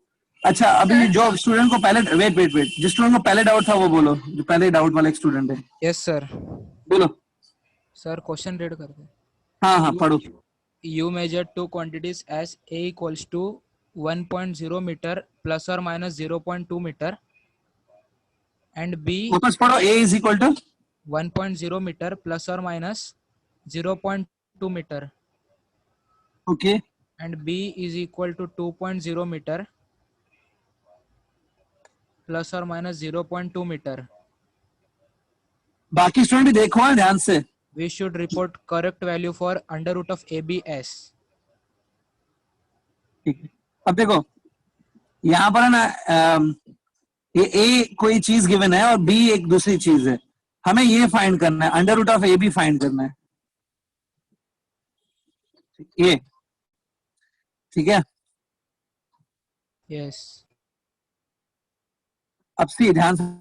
[SPEAKER 1] अच्छा, अभी जो स्टूडेंट को पहले वेट जिस स्टूडेंट को पहले डाउट था वो बोलो, जो पहले डाउट वाला एक स्टूडेंट है.
[SPEAKER 5] Yes sir.
[SPEAKER 1] बोलो.
[SPEAKER 5] सर क्वेश्चन रीड कर दे.
[SPEAKER 1] हाँ हाँ पढ़ो.
[SPEAKER 5] You measured two quantities as A equals to 1.0 meter plus or minus 0.2 meter and B
[SPEAKER 1] वापस पढ़ो. A is equal to
[SPEAKER 5] 1.0 meter plus or minus 0.2 meter
[SPEAKER 1] okay.
[SPEAKER 5] and B is equal to 2.0 meter plus or minus 0.2 meter.
[SPEAKER 1] बाकी स्टूडेंट भी देखो हाँ ध्यान से.
[SPEAKER 5] We should report correct value for under root of ABS.
[SPEAKER 1] ठीक है. अब देखो यहाँ पर है ना, ये A कोई चीज गिवन है और B एक दूसरी चीज है. हमें ये फाइंड करना है, under root of A B find करना है. ये ठीक है.
[SPEAKER 5] Yes.
[SPEAKER 1] अब सी ध्यान से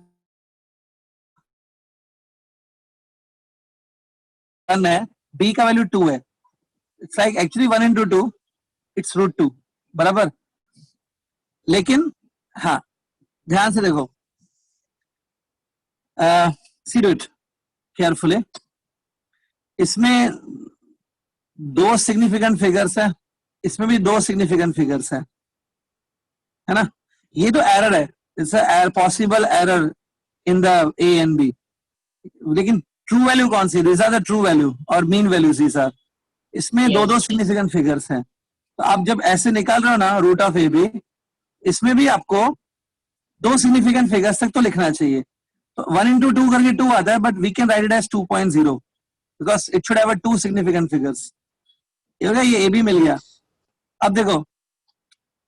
[SPEAKER 1] वन है, बी का वैल्यू 2 है. It's like actually 1 into 2 it's √2 बराबर. लेकिन हाँ ध्यान से देखो, सी डू इट केयरफुली. इसमें 2 सिग्निफिकेंट फिगर्स है, इसमें भी 2 सिग्निफिकेंट फिगर्स है ना. ये तो एरर है, it's a possible error in the A and B. लेकिन ट्रू वैल्यू कौन सी? This are the true value और मीन वैल्यूज दीस आर. इसमें 2 सिग्निफिकेंट फिगर्स हैं. तो आप जब ऐसे निकाल रहे हो ना रूट ऑफ ए बी, इसमें भी आपको 2 सिग्निफिकेंट फिगर्स तक तो लिखना चाहिए. तो 1 into 2 करके 2 आता है, but we can write it as 2.0 because it should have 2 significant figures. ये हो गया, ये ए बी मिल गया. अब देखो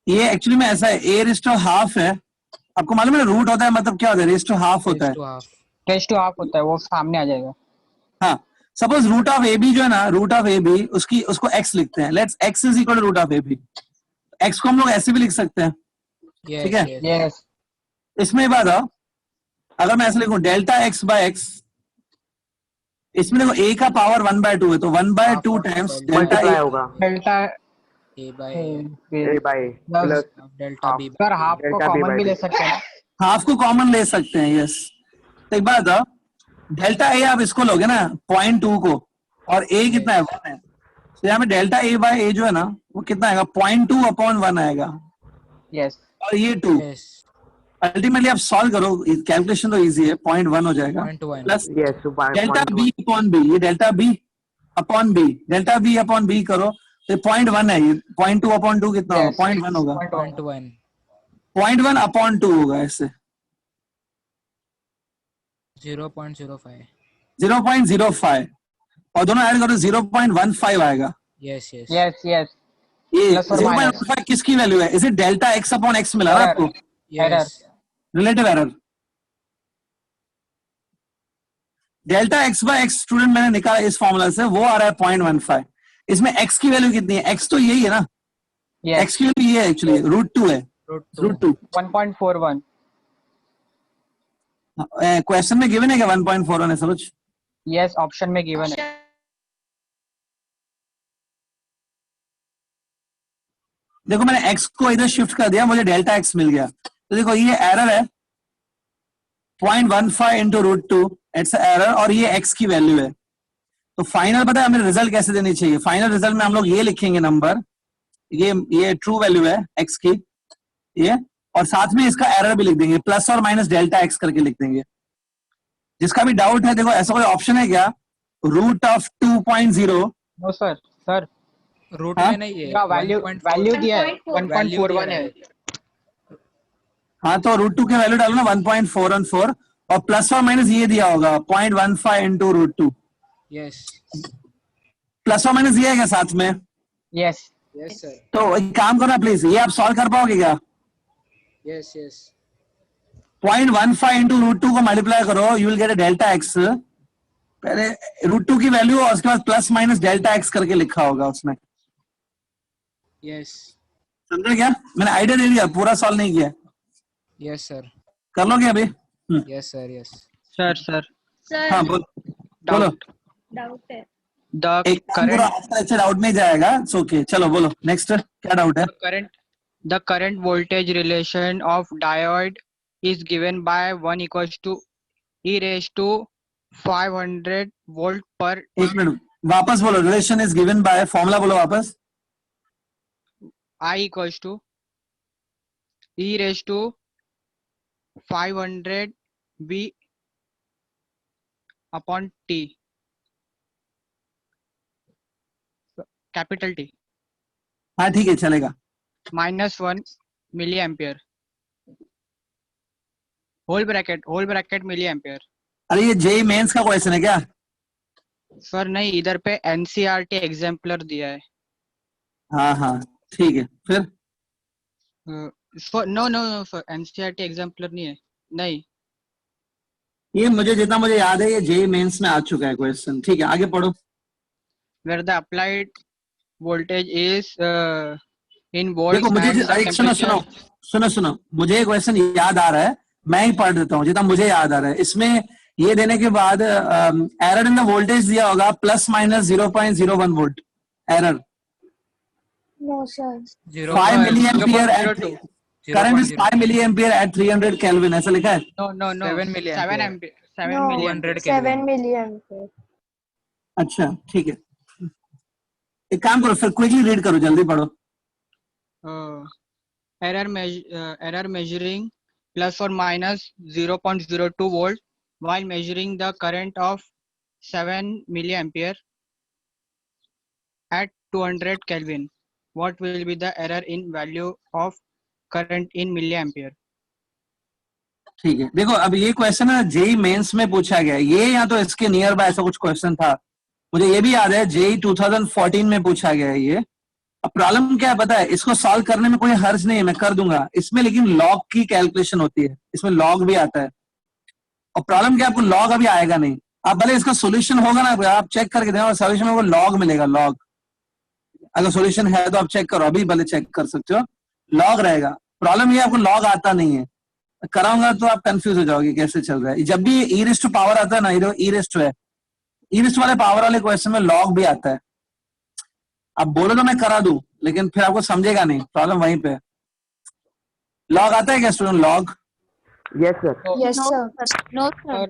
[SPEAKER 1] ये एक्चुअली में ऐसा है, ए रेज़ टू हाफ है. आपको मालूम है रूट होता है मतलब क्या होता है? रेज़ टू हाफ होता है.
[SPEAKER 5] Raised to half.
[SPEAKER 4] Raised to half होता है, वो सामने आ जाएगा.
[SPEAKER 1] हाँ, suppose root of A B जो है ना, रूट ऑफ ए बी उसको एक्स लिखते हैं. Let's x is equal to root of A B. X को हम लोग ऐसे भी लिख सकते हैं.
[SPEAKER 5] Yes.
[SPEAKER 1] ठीक है.
[SPEAKER 5] Yes.
[SPEAKER 4] यस.
[SPEAKER 1] इसमें बात आओ, अगर मैं ऐसे लिखूं डेल्टा एक्स बाय एक्स, इसमें देखो a का पावर 1/2 है, तो 1/2 टाइम्स डेल्टा
[SPEAKER 6] मल्टीप्लाई
[SPEAKER 1] ए.
[SPEAKER 6] होगा
[SPEAKER 4] delta
[SPEAKER 5] A by
[SPEAKER 6] A by plus
[SPEAKER 5] delta B.
[SPEAKER 4] Sir half को
[SPEAKER 6] डेल्टा बी
[SPEAKER 4] कॉमन
[SPEAKER 6] बाई
[SPEAKER 4] भी ले
[SPEAKER 6] डी.
[SPEAKER 4] सकते हैं.
[SPEAKER 1] हाफ को कॉमन ले सकते हैं. यस. तो एक बात बताओ, डेल्टा ए आप इसको लोगे ना 0.2 को, और a कितना है? 1 है. तो यहाँ पे डेल्टा ए बाय ए जो है ना वो कितना आएगा? 0.2/1 आएगा.
[SPEAKER 4] यस.
[SPEAKER 1] और ये 2
[SPEAKER 5] Yes.
[SPEAKER 1] अल्टीमेटली आप सॉल्व करो, कैलकुलेशन तो इजी है. 0.1 हो जाएगा
[SPEAKER 5] 0.1.
[SPEAKER 1] Plus
[SPEAKER 6] yes
[SPEAKER 1] delta B upon B. ये delta B upon B, delta B upon B करो तो 0.1 है. ये 0.2/2 कितना होगा?
[SPEAKER 4] Yes.
[SPEAKER 1] 0.1 होगा.
[SPEAKER 5] 0.1.
[SPEAKER 1] 0.1/2 होगा इससे
[SPEAKER 5] 0.05.
[SPEAKER 1] 0.05, और दोनों ऐड करो 0.15 आएगा.
[SPEAKER 5] Yes. Yes.
[SPEAKER 4] यस. यस.
[SPEAKER 1] ये
[SPEAKER 4] Plus or minus.
[SPEAKER 1] 0.15 किसकी वैल्यू है? Is it delta x upon x मिला ना
[SPEAKER 4] Error.
[SPEAKER 1] आपको?
[SPEAKER 5] Yes.
[SPEAKER 1] Relative error. Delta x by x student मैंने निकाला इस फॉर्मूला से, वो आ रहा है 0.15. इसमें एक्स की वैल्यू कितनी है? एक्स तो यही है ना,
[SPEAKER 4] यस.
[SPEAKER 1] एक्स की वैल्यू ये है एक्चुअली √2 है.
[SPEAKER 5] √2.
[SPEAKER 1] √2
[SPEAKER 4] 1.41.
[SPEAKER 1] क्वेश्चन में गिवन है क्या 1.41 है सरोज?
[SPEAKER 4] यस, ऑप्शन में गिवन है.
[SPEAKER 1] देखो मैंने x को इधर शिफ्ट कर दिया, मुझे डेल्टा x मिल गया. तो देखो ये एरर है, 0.15 इंटू √2 इट्स एरर, और ये x की वैल्यू है। तो फाइनल पता है हमें रिजल्ट कैसे देनी चाहिए? फाइनल रिजल्ट में हम लोग ये लिखेंगे नंबर, ये ट्रू वैल्यू है x की, ये, और साथ में इसका एरर भी लिख देंगे, प्लस और माइनस डेल्टा x करके लिख देंगे। जिसका भी डाउट है, देखो ऐसा कोई ऑप्शन है क्या root of 2.0?
[SPEAKER 4] No sir, sir
[SPEAKER 5] root
[SPEAKER 1] हाँ?
[SPEAKER 5] में नहीं है,
[SPEAKER 4] का वैल्यू
[SPEAKER 5] 1.4
[SPEAKER 4] दिया है, 1.41 है।
[SPEAKER 1] हाँ, तो √2 के वैल्यू डालो ना 1.414, और प्लस और माइनस ये दिया होगा 0.15 इंटू √2।
[SPEAKER 5] यस
[SPEAKER 1] प्लस और माइनस ये है क्या साथ में?
[SPEAKER 4] यस
[SPEAKER 5] यस सर,
[SPEAKER 1] तो एक काम करो ना प्लीज, ये आप सॉल्व कर पाओगे क्या?
[SPEAKER 5] यस यस
[SPEAKER 1] 0.15 इंटू √2 को मल्टीप्लाई करो, you will get a delta x। पहले √2 की वैल्यू और उसके बाद प्लस माइनस डेल्टा x करके लिखा होगा उसमें।
[SPEAKER 5] यस
[SPEAKER 1] समझे क्या? मैंने आइडिया दे दिया, पूरा सॉल्व नहीं किया।
[SPEAKER 5] यस सर,
[SPEAKER 1] कर लोगे अभी?
[SPEAKER 5] यस सर, यस
[SPEAKER 2] सर
[SPEAKER 1] हाँ बोलो।
[SPEAKER 3] डाउट है।
[SPEAKER 2] the
[SPEAKER 1] एक
[SPEAKER 2] current
[SPEAKER 1] अच्छा डाउट नहीं जाएगा, इट्स ओके। चलो बोलो नेक्स्ट, क्या डाउट है?
[SPEAKER 2] the current voltage relation of diode is given by 1 equals to e raised to 500 volt per
[SPEAKER 1] एक मिनट वापस बोलो, relation is given by, formula बोलो वापस।
[SPEAKER 2] I equals to e raised to 500 v upon t, capital T,
[SPEAKER 1] हाँ ठीक है चलेगा।
[SPEAKER 2] minus 1 milliampere, whole bracket milliampere।
[SPEAKER 1] अरे ये जेई मेंस का क्वेश्चन है क्या?
[SPEAKER 2] सर नहीं, इधर पे NCERT एग्जाम्पलर दिया है।
[SPEAKER 1] हाँ हाँ ठीक है, फिर
[SPEAKER 2] नो सर, NCERT एग्जाम्पलर नहीं है, नहीं।
[SPEAKER 1] ये मुझे जितना मुझे याद है ये जेई मेंस में आ चुका है क्वेश्चन। ठीक है आगे पढ़ो।
[SPEAKER 2] Where the applied voltage is in volts
[SPEAKER 1] देखो मुझे
[SPEAKER 2] and the
[SPEAKER 1] एक सुनो
[SPEAKER 2] temperature।
[SPEAKER 1] सुनो मुझे क्वेश्चन याद आ रहा है, मैं ही पढ़ देता हूँ जितना मुझे याद आ रहा है। इसमें ये देने के बाद एरर इन द वोल्टेज दिया होगा plus minus 0.01 volt error.
[SPEAKER 3] No, sir.
[SPEAKER 1] 5 milliampere at
[SPEAKER 2] 0.02।
[SPEAKER 1] current is 5 milliampere at 300 Kelvin, ऐसा लिखा है।
[SPEAKER 2] No
[SPEAKER 5] 7 milliampere।
[SPEAKER 2] 7 ampere, 7
[SPEAKER 3] No.
[SPEAKER 2] milliampere।
[SPEAKER 3] 7 milliampere.
[SPEAKER 1] अच्छा ठीक है, एक काम करो फिर क्विकली रीड करो, जल्दी पढ़ो।
[SPEAKER 2] Error measuring plus or minus 0.02 volt while measuring the current of 7 milliampere at 200 Kelvin. What will be the error in value of current in milliampere?
[SPEAKER 1] ठीक है, देखो अब ये क्वेश्चन है जेई मेंस में पूछा गया है, ये या तो इसके नियर बाय ऐसा कुछ क्वेश्चन था। मुझे ये भी याद है जेई 2014 में पूछा गया है ये। अब प्रॉब्लम क्या है पता है, इसको सॉल्व करने में कोई हर्ज नहीं है, मैं कर दूंगा इसमें, लेकिन लॉग की कैलकुलेशन होती है, इसमें लॉग भी आता है। और प्रॉब्लम क्या है, आपको लॉग अभी आएगा नहीं। आप भले इसका सोल्यूशन होगा ना, आप चेक करके देखो सोल्यूशन में वो लॉग मिलेगा, लॉग। अगर सोल्यूशन है तो आप चेक करो, अभी भले चेक कर सकते हो, लॉग रहेगा। प्रॉब्लम ये आपको लॉग आता नहीं है, कराऊंगा तो आप कंफ्यूज हो जाओगे कैसे चल रहा है। जब भी ई रेस्ट टू पावर आता है ना, इधर ई रेस्ट है, ई रेस्ट वाले पावर वाले क्वेश्चन में लॉग भी आता है। आप बोलो तो मैं करा दूं, लेकिन फिर आपको समझेगा नहीं, प्रॉब्लम वहीं पे। लॉग आता है क्या student, log?
[SPEAKER 6] Yes, sir.
[SPEAKER 3] Yes, sir. No, sir.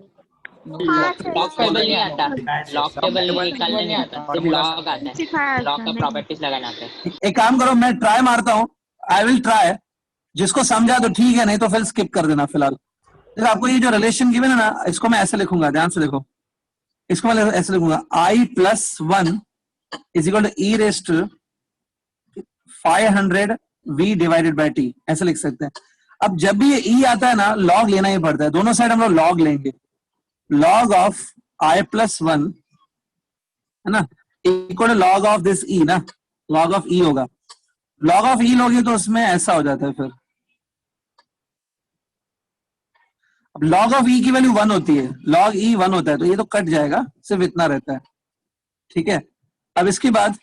[SPEAKER 2] Log table नहीं आता, लॉग टेबल निकालने नहीं आता, सिर्फ लॉग आता है, लॉग का प्रॉपर्टीज लगाना आता है।
[SPEAKER 1] एक काम करो, मैं ट्राई मारता हूँ, आई विल ट्राई। जिसको समझा तो ठीक है, नहीं तो फिर स्किप कर देना फिलहाल। देखो आपको ये जो रिलेशन गिवन है ना, इसको मैं ऐसे लिखूंगा, ध्यान से देखो, इसको मैं ऐसे लिखूंगा, i+1 is equal to e raised to 500 v divided by t, ऐसे लिख सकते हैं। अब जब भी ये e आता है ना, लॉग लेना ही पड़ता है, दोनों साइड हम लोग लॉग लेंगे। लॉग ऑफ i+1 है ना, equal to log of this e ना, लॉग ऑफ e होगा। लॉग ऑफ e लोगे तो उसमें ऐसा हो जाता है फिर। अब लॉग ऑफ e की वैल्यू 1 होती है, लॉग e 1 होता है, तो ये तो कट जाएगा, सिर्फ इतना रहता है। ठीक है, अब इसके बाद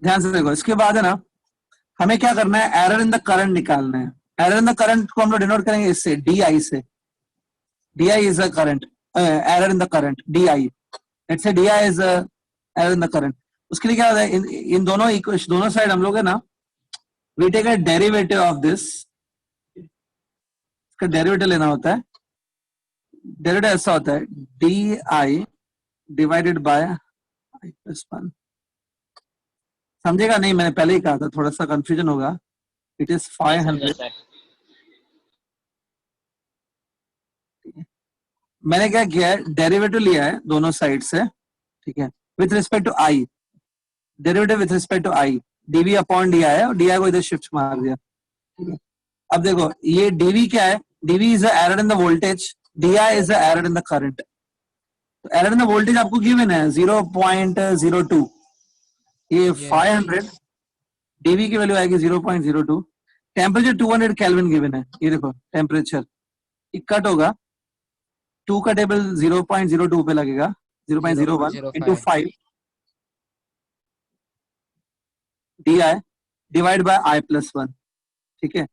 [SPEAKER 1] ध्यान से देखो, इसके बाद है ना, हमें क्या करना है, एरर इन द करंट निकालना है। एरर इन द करंट को हम लोग डिनोट करेंगे इससे, डी से। D I is a current, error in the current, D I, let's say D I is error in the current. उसके लिए क्या होता है, इन दोनों साइड हम लोग है ना, we take a derivative of this, इसका डेरिवेटिव लेना होता है। डेरिवेटिव ऐसा होता है di divided by i plus 1। समझेगा नहीं, मैंने पहले ही कहा था, थोड़ा सा कंफ्यूजन होगा। It is 500। मैंने क्या किया है, डेरिवेटिव लिया है दोनों साइड से, ठीक है, with respect to I, derivative with respect to I, dV upon d I है, और डी आई को इधर शिफ्ट मार दिया, ठीक है। अब देखो ये डीवी क्या है, dV is error in the voltage, d I is error in the current. तो एरर इन द वोल्टेज आपको गिवन है 0.02, ये 500, डीवी की वैल्यू आएगी 0.02, टेम्परेचर 200 केल्विन गिवन है, ये देखो टेम्परेचर, ये कट होगा, 2 का टेबल 0.02 पे लगेगा, 0.01 into 5 D I divide by I plus 1, ठीक है,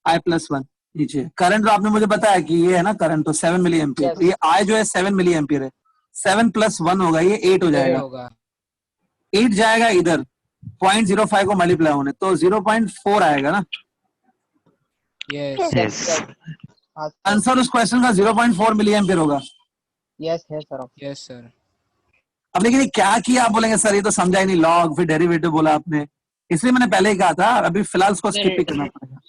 [SPEAKER 1] आई प्लस 1 नीचे। करंट जो आपने मुझे बताया कि ये है ना करंट, तो 7 मिली एम्पियर,
[SPEAKER 4] Yes.
[SPEAKER 1] ये आई जो है 7 मिली एम्पियर है, 7 + 1 होगा, ये 8 हो जाएगा,
[SPEAKER 5] होगा
[SPEAKER 1] 8 जाएगा इधर 0.05 को मल्टीप्लाई होने, तो 0.4 आएगा ना।
[SPEAKER 5] यस
[SPEAKER 1] आंसर उस क्वेश्चन का 0.4 मिली एम्पियर होगा।
[SPEAKER 4] Yes, sir.
[SPEAKER 5] Yes sir.
[SPEAKER 1] अब लेकिन ये क्या किया, आप बोलेंगे सर ये तो समझा ही नहीं, लॉग फिर डेरिवेटिव बोला आपने, इसलिए मैंने पहले ही कहा था, अभी फिलहाल उसको स्किप ही करना पड़ेगा,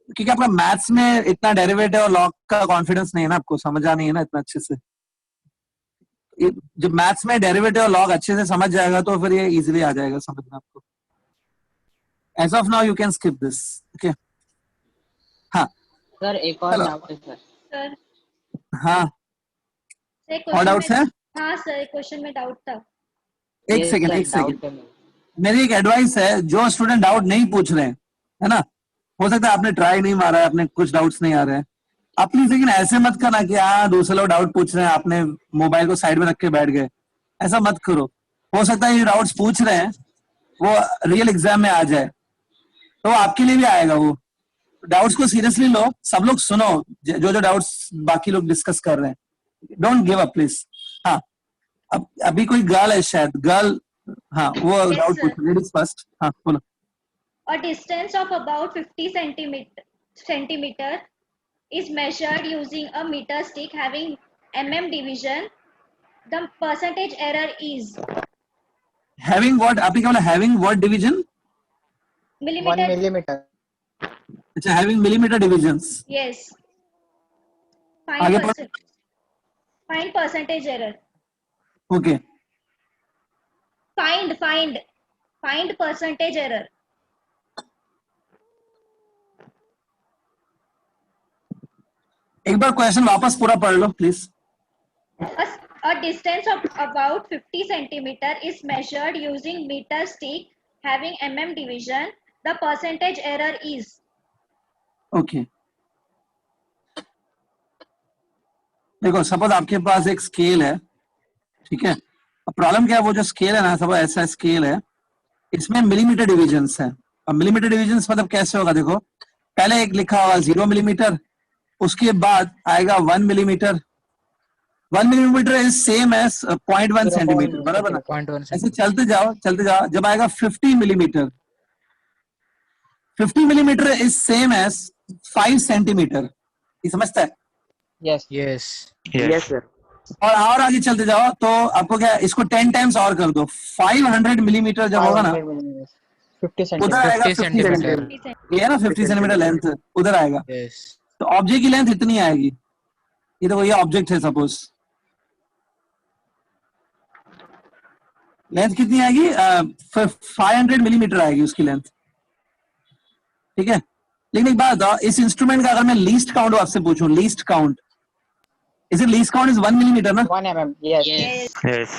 [SPEAKER 1] क्योंकि आपका मैथ्स में इतना डेरिवेटिव और लॉग का कॉन्फिडेंस नहीं है ना, आपको समझा नहीं है ना इतना अच्छे से। जब मैथ्स में डेरिवेटिव और लॉग अच्छे से समझ जाएगा तो फिर ये इजीली आ जाएगा समझना आपको। As of now you can skip this, okay. हाँ
[SPEAKER 7] सर एक और
[SPEAKER 1] चलो।
[SPEAKER 7] डाउट है सर।
[SPEAKER 8] सर
[SPEAKER 1] हाँ,
[SPEAKER 8] एक
[SPEAKER 1] और डाउट्स है?
[SPEAKER 8] हाँ सर, क्वेश्चन में डाउट था।
[SPEAKER 1] एक
[SPEAKER 7] ये
[SPEAKER 1] सेकेंड
[SPEAKER 7] सर,
[SPEAKER 1] एक सेकेंड,
[SPEAKER 7] डाउट है मेरा।
[SPEAKER 1] मेरी एक एडवाइस है, जो स्टूडेंट डाउट नहीं पूछ रहे हैं, है ना, हो सकता है आपने ट्राई नहीं मारा है, आपने कुछ डाउट्स नहीं आ रहे हैं, आप प्लीज लेकिन ऐसे मत करना कि हाँ दूसरे लोग डाउट पूछ रहे हैं, आपने मोबाइल को साइड में रख के बैठ गए, ऐसा मत करो। हो सकता है ये डाउट्स पूछ रहे हैं वो रियल एग्जाम में आ जाए, तो आपके लिए भी आएगा वो। डाउट्स को सीरियसली लो, सब लोग सुनो जो जो डाउट्स बाकी लोग डिस्कस कर रहे हैं, डोंट गिव अप प्लीज। हाँ, अब अभी कोई गर्ल है शायद, गर्ल, हाँ वो
[SPEAKER 8] Yes,
[SPEAKER 1] डाउट
[SPEAKER 8] sir.
[SPEAKER 1] पूछ, लेडीज फर्स्ट, हाँ बोलो।
[SPEAKER 8] A distance of about 50 centimeter is measured using a meter stick having mm division. The percentage error is
[SPEAKER 1] having what, आपने क्या बोला, having what division?
[SPEAKER 4] 1
[SPEAKER 8] millimeter.
[SPEAKER 4] millimeter.
[SPEAKER 1] अच्छा, हैविंग मिलीमीटर डिविजन्स।
[SPEAKER 8] Yes.
[SPEAKER 1] आगे
[SPEAKER 8] Find percentage error.
[SPEAKER 1] Okay,
[SPEAKER 8] Find percentage error.
[SPEAKER 1] एक बार क्वेश्चन वापस पूरा पढ़ लो please.
[SPEAKER 8] A distance of about 50 centimeter is measured using meter stick having mm division. The percentage error is
[SPEAKER 1] okay, देखो सपोज आपके पास एक स्केल है, ठीक है, अब प्रॉब्लम क्या है, वो जो स्केल है ना, सपोज ऐसा स्केल है, इसमें मिलीमीटर डिविजन्स है। अब मिलीमीटर डिविजन्स मतलब कैसे होगा, देखो पहले एक लिखा होगा 0 मिलीमीटर, उसके बाद आएगा 1 millimetre, 1 millimetre is same as 0.1 centimetre, बराबर ना?
[SPEAKER 5] 0.1
[SPEAKER 1] ऐसे चलते जाओ, जब आएगा 50 millimetre, 50 millimetre is same as 5 centimetre, ये समझता है?
[SPEAKER 4] Yes.
[SPEAKER 5] Yes
[SPEAKER 6] Yes, sir.
[SPEAKER 1] और आगे चलते जाओ तो आपको क्या, इसको 10 टाइम्स और कर दो, 500 मिलीमीटर जब होगा ना,
[SPEAKER 4] 50
[SPEAKER 1] उधर
[SPEAKER 4] centimeter.
[SPEAKER 1] आएगा
[SPEAKER 5] 50 सेंटीमीटर।
[SPEAKER 1] ये है ना 50 सेंटीमीटर लेंथ, उधर आएगा।
[SPEAKER 5] यस
[SPEAKER 1] तो ऑब्जेक्ट की लेंथ इतनी आएगी, ये तो ये ऑब्जेक्ट है, सपोज लेंथ कितनी आएगी, 500 मिलीमीटर आएगी उसकी लेंथ, ठीक है। लेकिन एक बात बताओ, इस इंस्ट्रूमेंट का अगर मैं लीस्ट काउंट आपसे पूछूं, लीस्ट काउंट, इसे लीस्ट काउंट इज 1 मिलीमीटर ना,
[SPEAKER 4] 1 mm. Yes.
[SPEAKER 7] Yes.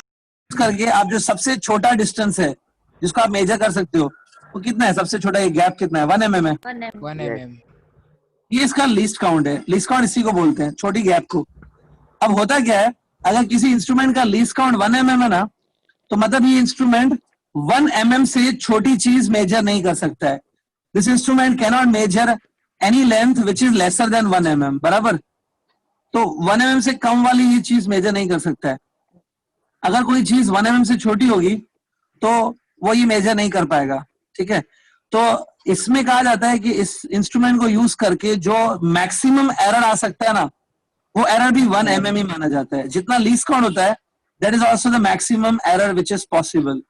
[SPEAKER 1] करके आप जो सबसे छोटा डिस्टेंस है जिसको आप मेजर कर सकते हो, वो कितना है, सबसे छोटा ये गैप कितना है, 1 mm है,
[SPEAKER 5] 1 mm।
[SPEAKER 1] ये इसका लीस्ट काउंट है। लीस्ट काउंट इसी को बोलते हैं, छोटी गैप को। अब होता क्या है, अगर किसी इंस्ट्रूमेंट का लीस्ट काउंट 1 mm है ना, तो मतलब ये इंस्ट्रूमेंट 1 mm से छोटी चीज मेजर नहीं कर सकता है। This instrument can not measure any length which is lesser than 1 mm, बराबर। तो 1 mm से कम वाली ये चीज मेजर नहीं कर सकता है। अगर कोई चीज 1 mm से छोटी होगी तो वो ये मेजर नहीं कर पाएगा, ठीक है। तो इसमें कहा जाता है कि इस इंस्ट्रूमेंट को यूज करके जो मैक्सिमम एरर आ सकता है ना, वो एरर भी 1 mm ही माना जाता है. जितना लीस्ट काउंट होता है that is also the maximum error which is possible.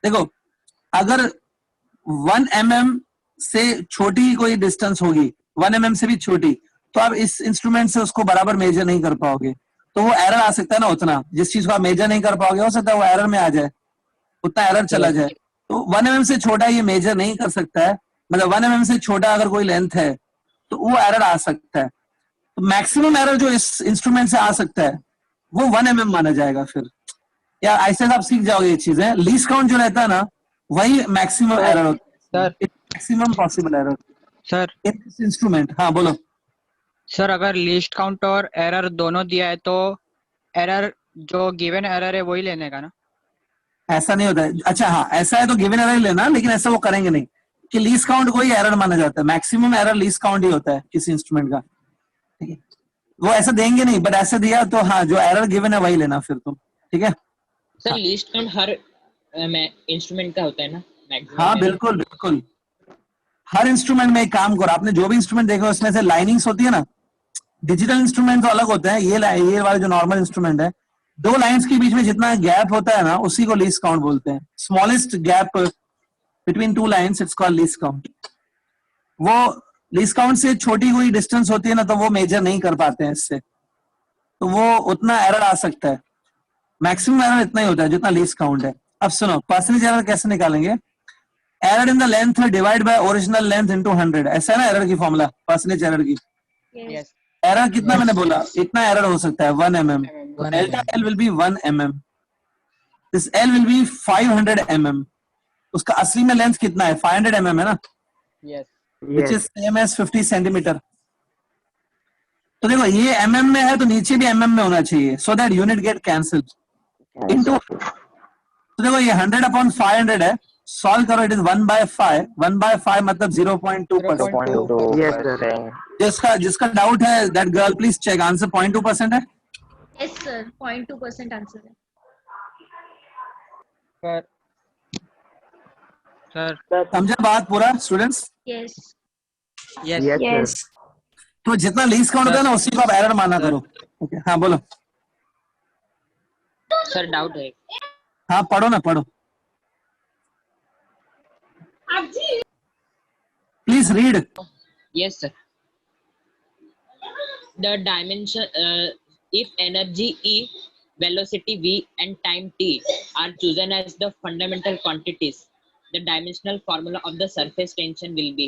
[SPEAKER 1] देखो अगर 1 mm से छोटी कोई डिस्टेंस होगी, 1 mm से भी छोटी, तो आप इस इंस्ट्रूमेंट से उसको बराबर मेजर नहीं कर पाओगे, तो वो एरर आ सकता है ना. उतना जिस चीज को आप मेजर नहीं कर पाओगे हो सकता है वो एरर में आ जाए, उतना एरर चला जाए. तो 1 mm से छोटा ये मेजर नहीं कर सकता है, मतलब 1 mm से छोटा अगर कोई लेंथ है तो वो एरर आ सकता है. तो मैक्सिमम एरर जो इस इंस्ट्रूमेंट से आ सकता है वो 1 mm माना जाएगा. फिर या ऐसे आप सीख जाओगे ये चीजें. लीस्ट काउंट जो रहता है ना वही मैक्सिमम एरर होता है, maximum possible error
[SPEAKER 2] sir
[SPEAKER 1] in this instrument. हाँ बोलो.
[SPEAKER 2] सर अगर लिस्ट काउंट और एरर दोनों दिया है तो एरर जो गिवन एरर है वही लेने का ना.
[SPEAKER 1] ऐसा नहीं होता है. अच्छा हाँ ऐसा है तो गिवन एरर ही लेना, लेकिन ऐसा वो करेंगे नहीं कि लीस्ट काउंट को ही एरर माना जाता है. मैक्सिमम एरर लीस्ट काउंट ही होता है किसी इंस्ट्रूमेंट का. ठीक है, वो ऐसा देंगे नहीं, बट ऐसा दिया तो हाँ जो एरर गिवन है वही लेना फिर तुम. ठीक है.
[SPEAKER 7] सर लीस्ट काउंट हर इंस्ट्रूमेंट का होता है ना.
[SPEAKER 1] हाँ बिल्कुल बिल्कुल. हर इंस्ट्रूमेंट में एक काम करो, आपने जो भी इंस्ट्रूमेंट देखा उसमें से लाइनिंग्स होती है ना. डिजिटल इंस्ट्रूमेंट तो अलग होते हैं, ये वाले जो नॉर्मल इंस्ट्रूमेंट है, 2 लाइंस के बीच में जितना गैप होता है ना उसी को लीस्ट काउंट बोलते हैं. Smallest gap between 2 lines it's called least count. वो लीस्ट काउंट से छोटी कोई डिस्टेंस होती है ना तो वो मेजर नहीं कर पाते हैं इससे, तो वो उतना एरर आ सकता है. मैक्सिमम एरर इतना ही होता है जितना लीस्ट काउंट है. अब सुनो परसेंटेज एरर कैसे निकालेंगे. Error in the length divide by original length into 100. ऐसा है ना एरर की फॉर्मूला परसेंटेज एरर की.
[SPEAKER 4] Yes.
[SPEAKER 1] एरर कितना मैंने बोला इतना एरर हो सकता है 1 mm. Delta L will be 1 mm. This L will be 500 mm. उसका असली में लेंथ कितना है 500 mm है ना,
[SPEAKER 4] Yes.
[SPEAKER 1] which is same as 50 centimetre. तो देखो ये mm में है तो नीचे भी mm में होना चाहिए so that unit get cancelled into. तो देखो ये 100/500 है, सॉल्व करो इट इज 1/5. 1/5 मतलब 0.2%.
[SPEAKER 6] Yes, sir.
[SPEAKER 1] जिसका डाउट है that girl please check. Answer 0.2% है.
[SPEAKER 8] Yes, sir. 0.2% answer है.
[SPEAKER 4] Sir.
[SPEAKER 2] सर
[SPEAKER 1] समझा बात पूरा students.
[SPEAKER 8] Yes.
[SPEAKER 2] Yes
[SPEAKER 6] Yes, sir.
[SPEAKER 1] तो जितना लीस्ट काउंट होता है ना उसी को आप एरर माना करो. ओके हाँ बोलो.
[SPEAKER 7] सर डाउट है.
[SPEAKER 1] हाँ पढ़ो ना पढ़ो. Please read.
[SPEAKER 7] Yes, sir. The dimension, if energy E, velocity V, and time t are chosen as the fundamental quantities, the dimensional formula of the surface tension will be.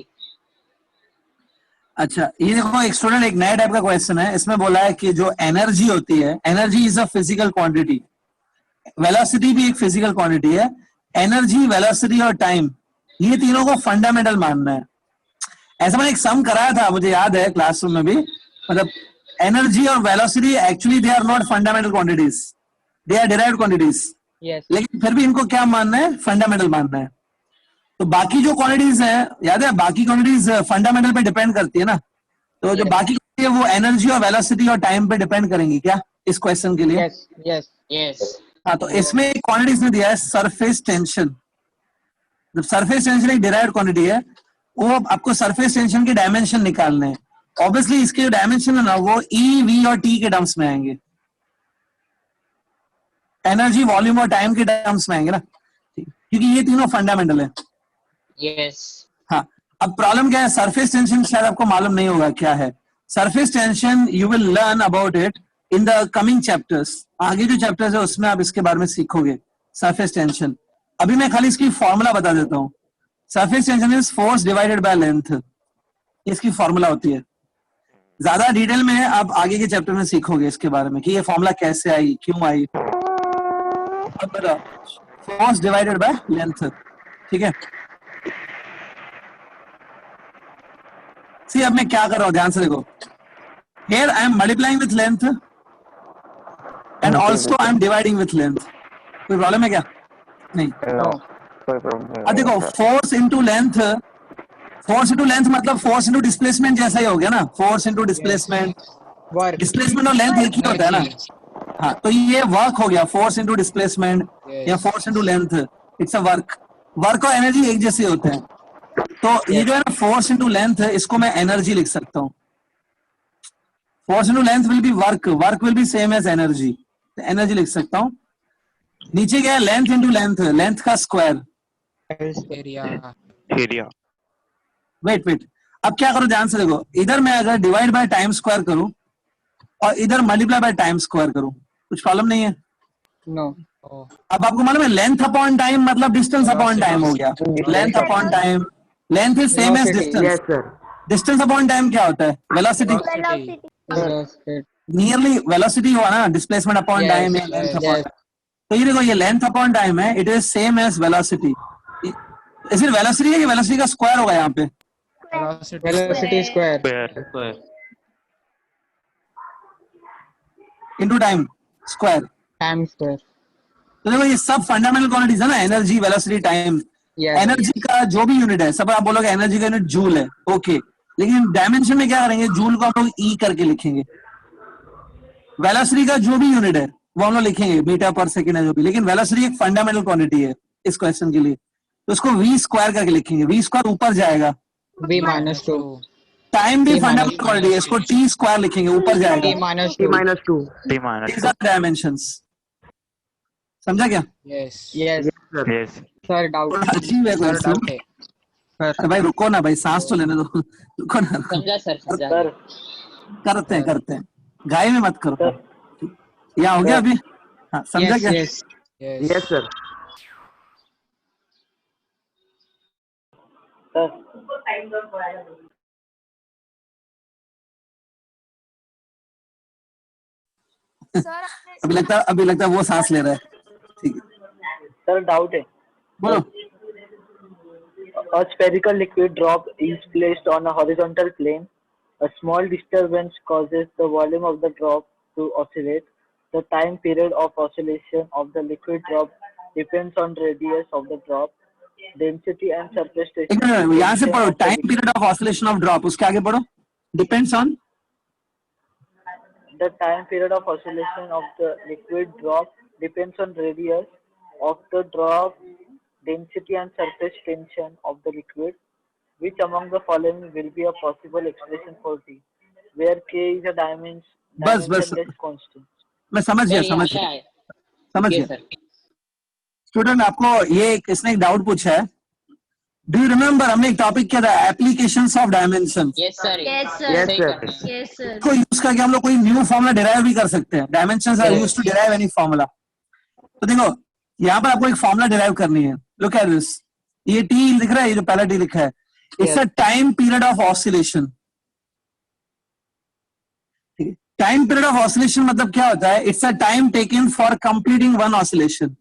[SPEAKER 1] अच्छा ये देखो एक स्टूडेंट एक नया टाइप का क्वेश्चन है. इसमें बोला है कि जो एनर्जी होती है, energy is a physical quantity, velocity भी एक फिजिकल क्वांटिटी है. एनर्जी, वेलोसिटी और टाइम ये तीनों को फंडामेंटल मानना है. ऐसा मैंने एक सम कराया था मुझे याद है क्लासरूम में भी. मतलब एनर्जी और velocity actually they are not fundamental quantities, they are derived quantities.
[SPEAKER 4] Yes.
[SPEAKER 1] लेकिन फिर भी इनको क्या मानना है फंडामेंटल मानना है. तो बाकी जो क्वांटिटीज है याद है बाकी क्वांटिटीज फंडामेंटल पे डिपेंड करती है ना. तो जो बाकी है वो एनर्जी और वेलोसिटी और टाइम पे डिपेंड करेंगी क्या इस क्वेश्चन के लिए.
[SPEAKER 4] Yes. Yes.
[SPEAKER 7] Yes.
[SPEAKER 1] हाँ तो इसमें क्वांटिटीज ने दिया है सरफेस टेंशन. जब सरफेस टेंशन एक डिराइव्ड क्वांटिटी है, वो आपको सरफेस टेंशन के डायमेंशन निकालने हैं. ऑब्वियसली इसके डायमेंशन है ना वो ई, वी और टी के टर्म्स में आएंगे, एनर्जी, वॉल्यूम और टाइम के टर्म्स में आएंगे ना, क्योंकि ये तीनों फंडामेंटल है.
[SPEAKER 7] Yes.
[SPEAKER 1] हाँ अब प्रॉब्लम क्या है, सरफेस टेंशन शायद आपको मालूम नहीं होगा क्या है. Surface tension you will learn about it in the coming chapters. आगे जो चैप्टर्स है उसमें आप इसके बारे में सीखोगे सरफेस टेंशन. अभी मैं खाली इसकी फॉर्मूला बता देता हूँ. Surface tension is force divided by length, इसकी फॉर्मूला होती है. ज्यादा डिटेल में आप आगे के चैप्टर में सीखोगे इसके बारे में कि ये फॉर्मूला कैसे आई, क्यों आई. Force divided by length. ठीक है. सी अब मैं क्या कर रहा हूं ध्यान से देखो. Here I am multiplying with length and also I am dividing with length. कोई प्रॉब्लम है क्या? नहीं.
[SPEAKER 6] No. कोई problem नहीं.
[SPEAKER 1] अब देखो फोर्स इंटू लेंथ मतलब फोर्स इंटू डिस्प्लेसमेंट जैसा ही हो गया ना. Force into displacement,
[SPEAKER 4] Work.
[SPEAKER 1] Displacement और लेंथ एक ही होता है ना. हाँ तो ये वर्क हो गया, फोर्स इंटू डिस्प्लेसमेंट या force into length, it's a work. Work और एनर्जी एक जैसे होते हैं. तो ये जो है ना फोर्स इंटू लेंथ है, इसको मैं एनर्जी लिख सकता हूँ. Force into length will be work, work will be same as energy, energy लिख सकता हूँ। नीचे क्या है, लेंथ इनटू लेंथ, लेंथ का square,
[SPEAKER 5] area.
[SPEAKER 6] Area.
[SPEAKER 1] Wait wait, अब क्या करूं ध्यान से देखो, इधर मैं अगर डिवाइड बाय टाइम स्क्वायर करूं और इधर मल्टीप्लाई बाय टाइम स्क्वायर करूं, कुछ प्रॉब्लम नहीं है।
[SPEAKER 4] No.
[SPEAKER 5] Oh,
[SPEAKER 1] अब आपको मालूम है लेंथ अपॉन टाइम मतलब डिस्टेंस अपॉन टाइम हो गया, length upon time, length is same as
[SPEAKER 4] Velocity.
[SPEAKER 1] Distance, distance upon time क्या होता है, velocity,
[SPEAKER 5] velocity.
[SPEAKER 4] Velocity.
[SPEAKER 1] Nearly velocity हुआ ना, डिस्प्लेसमेंट अपॉन
[SPEAKER 4] Yes,
[SPEAKER 1] टाइम या लेंथ
[SPEAKER 5] yes,
[SPEAKER 1] अपॉन,
[SPEAKER 4] yes.
[SPEAKER 1] तो ये देखो ये लेंथ अपॉन टाइम है, it is same as velocity, इस वेलोसिटी है कि वेलोसिटी का स्क्वायर होगा यहाँ पे,
[SPEAKER 5] Velocity.
[SPEAKER 4] Velocity square.
[SPEAKER 6] Square.
[SPEAKER 1] Into time square.
[SPEAKER 4] Time square.
[SPEAKER 1] तो देखो ये सब फंडामेंटल क्वांटिटीज है ना, energy, velocity, time.
[SPEAKER 4] Yes.
[SPEAKER 1] Energy का जो भी यूनिट है, सब आप बोलोगे एनर्जी का यूनिट जूल है, ओके, लेकिन डायमेंशन में क्या करेंगे, जूल को हम लोग ई करके लिखेंगे। वेलोसिटी का जो भी यूनिट है वो हम लोग लिखेंगे मीटर पर सेकेंड है जो भी, लेकिन वेलोसिटी एक फंडामेंटल क्वांटिटी है इस क्वेश्चन के लिए, तो उसको वी स्क्वायर करके लिखेंगे, वी स्क्वायर ऊपर जाएगा।
[SPEAKER 4] V minus 2.
[SPEAKER 1] टाइम भी
[SPEAKER 4] T minus
[SPEAKER 1] फंडामेंटल क्वांटिटी है, इसको टी स्क्वायर लिखेंगे, ऊपर
[SPEAKER 4] T
[SPEAKER 1] जाएगा।
[SPEAKER 4] minus 2.
[SPEAKER 6] T minus
[SPEAKER 1] These are dimensions, समझा क्या?
[SPEAKER 5] Yes.
[SPEAKER 4] Yes.
[SPEAKER 6] yes.
[SPEAKER 4] Sir, doubt.
[SPEAKER 1] थोड़ा अजीब है
[SPEAKER 5] Sir,
[SPEAKER 1] क्वेश्चन।
[SPEAKER 5] doubt है.
[SPEAKER 1] अरे भाई रुको ना भाई, सांस तो लेने दो, रुको ना,
[SPEAKER 7] समझा सर, समझा।
[SPEAKER 1] करते हैं, घाई में मत करो। या हो गया अभी? हाँ, समझा
[SPEAKER 4] Yes,
[SPEAKER 1] क्या?
[SPEAKER 4] yes.
[SPEAKER 5] Yes.
[SPEAKER 6] sir.
[SPEAKER 1] अभी लगता है वो सांस ले रहा है, ठीक है,
[SPEAKER 9] सर डाउट है,
[SPEAKER 1] बोलो।
[SPEAKER 9] a spherical liquid drop is placed on a horizontal plane. A small disturbance causes the volume of the drop to oscillate. The time period of oscillation of the liquid drop depends on radius of the drop, density and surface
[SPEAKER 1] एक
[SPEAKER 9] tension.
[SPEAKER 1] मिनट, यहाँ से पढ़ो, time period of oscillation of drop, उसके आगे पढ़ो, depends on,
[SPEAKER 9] The time period of oscillation of the liquid drop depends on radius of the drop, density and surface tension of the liquid. Which among the following will be a possible expression for T, where K is a
[SPEAKER 1] बस
[SPEAKER 9] dimensionless constant?
[SPEAKER 1] मैं समझ गया,
[SPEAKER 7] सर,
[SPEAKER 1] समझ
[SPEAKER 7] यहाँ
[SPEAKER 1] गया,
[SPEAKER 7] है।
[SPEAKER 1] समझ
[SPEAKER 7] ये
[SPEAKER 1] गया।
[SPEAKER 7] सर,
[SPEAKER 1] स्टूडेंट आपको ये इसने एक डाउट पूछा है, डू यू रिमेम्बर हमने एक टॉपिक किया था, applications of dimension,
[SPEAKER 7] yes sir,
[SPEAKER 8] Yes, sir.
[SPEAKER 6] Yes,
[SPEAKER 7] सही
[SPEAKER 6] sir.
[SPEAKER 7] करना है।
[SPEAKER 8] Yes, sir.
[SPEAKER 1] को यूज करके हम लोग कोई न्यू फॉर्मूला डिराइव भी कर सकते हैं, dimensions are used to derive any formula. तो देखो यहाँ पर आपको एक फॉर्मूला डिराइव करनी है, लुक एट दिस, ये टी लिख रहा है, ये जो पहला टी लिखा है, it's a time period of oscillation. Time period of oscillation मतलब क्या होता है, it's a time taken for completing one oscillation,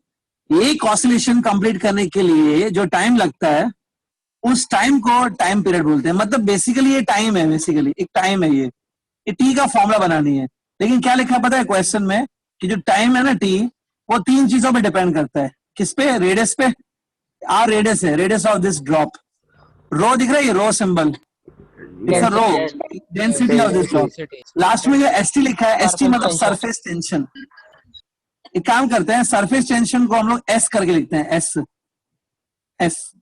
[SPEAKER 1] एक ऑसिलेशन कंप्लीट करने के लिए जो टाइम लगता है उस टाइम को टाइम पीरियड बोलते हैं। मतलब बेसिकली ये टाइम है, बेसिकली एक टाइम है, ये टी का फॉर्मूला बनानी है, लेकिन क्या लिखा पता है क्वेश्चन में, कि जो टाइम है ना टी, वो तीन चीजों पे डिपेंड करता है, किस पे, रेडियस पे, आर रेडियस है, radius of this drop, rho दिख रहा है, ये rho symbol, it's a rho, density of this drop,
[SPEAKER 5] Velocity.
[SPEAKER 1] Last में जो एसटी लिखा है, एसटी मतलब सरफेस टेंशन। एक काम करते हैं, सरफेस टेंशन को हम लोग एस करके लिखते हैं, एस, एस,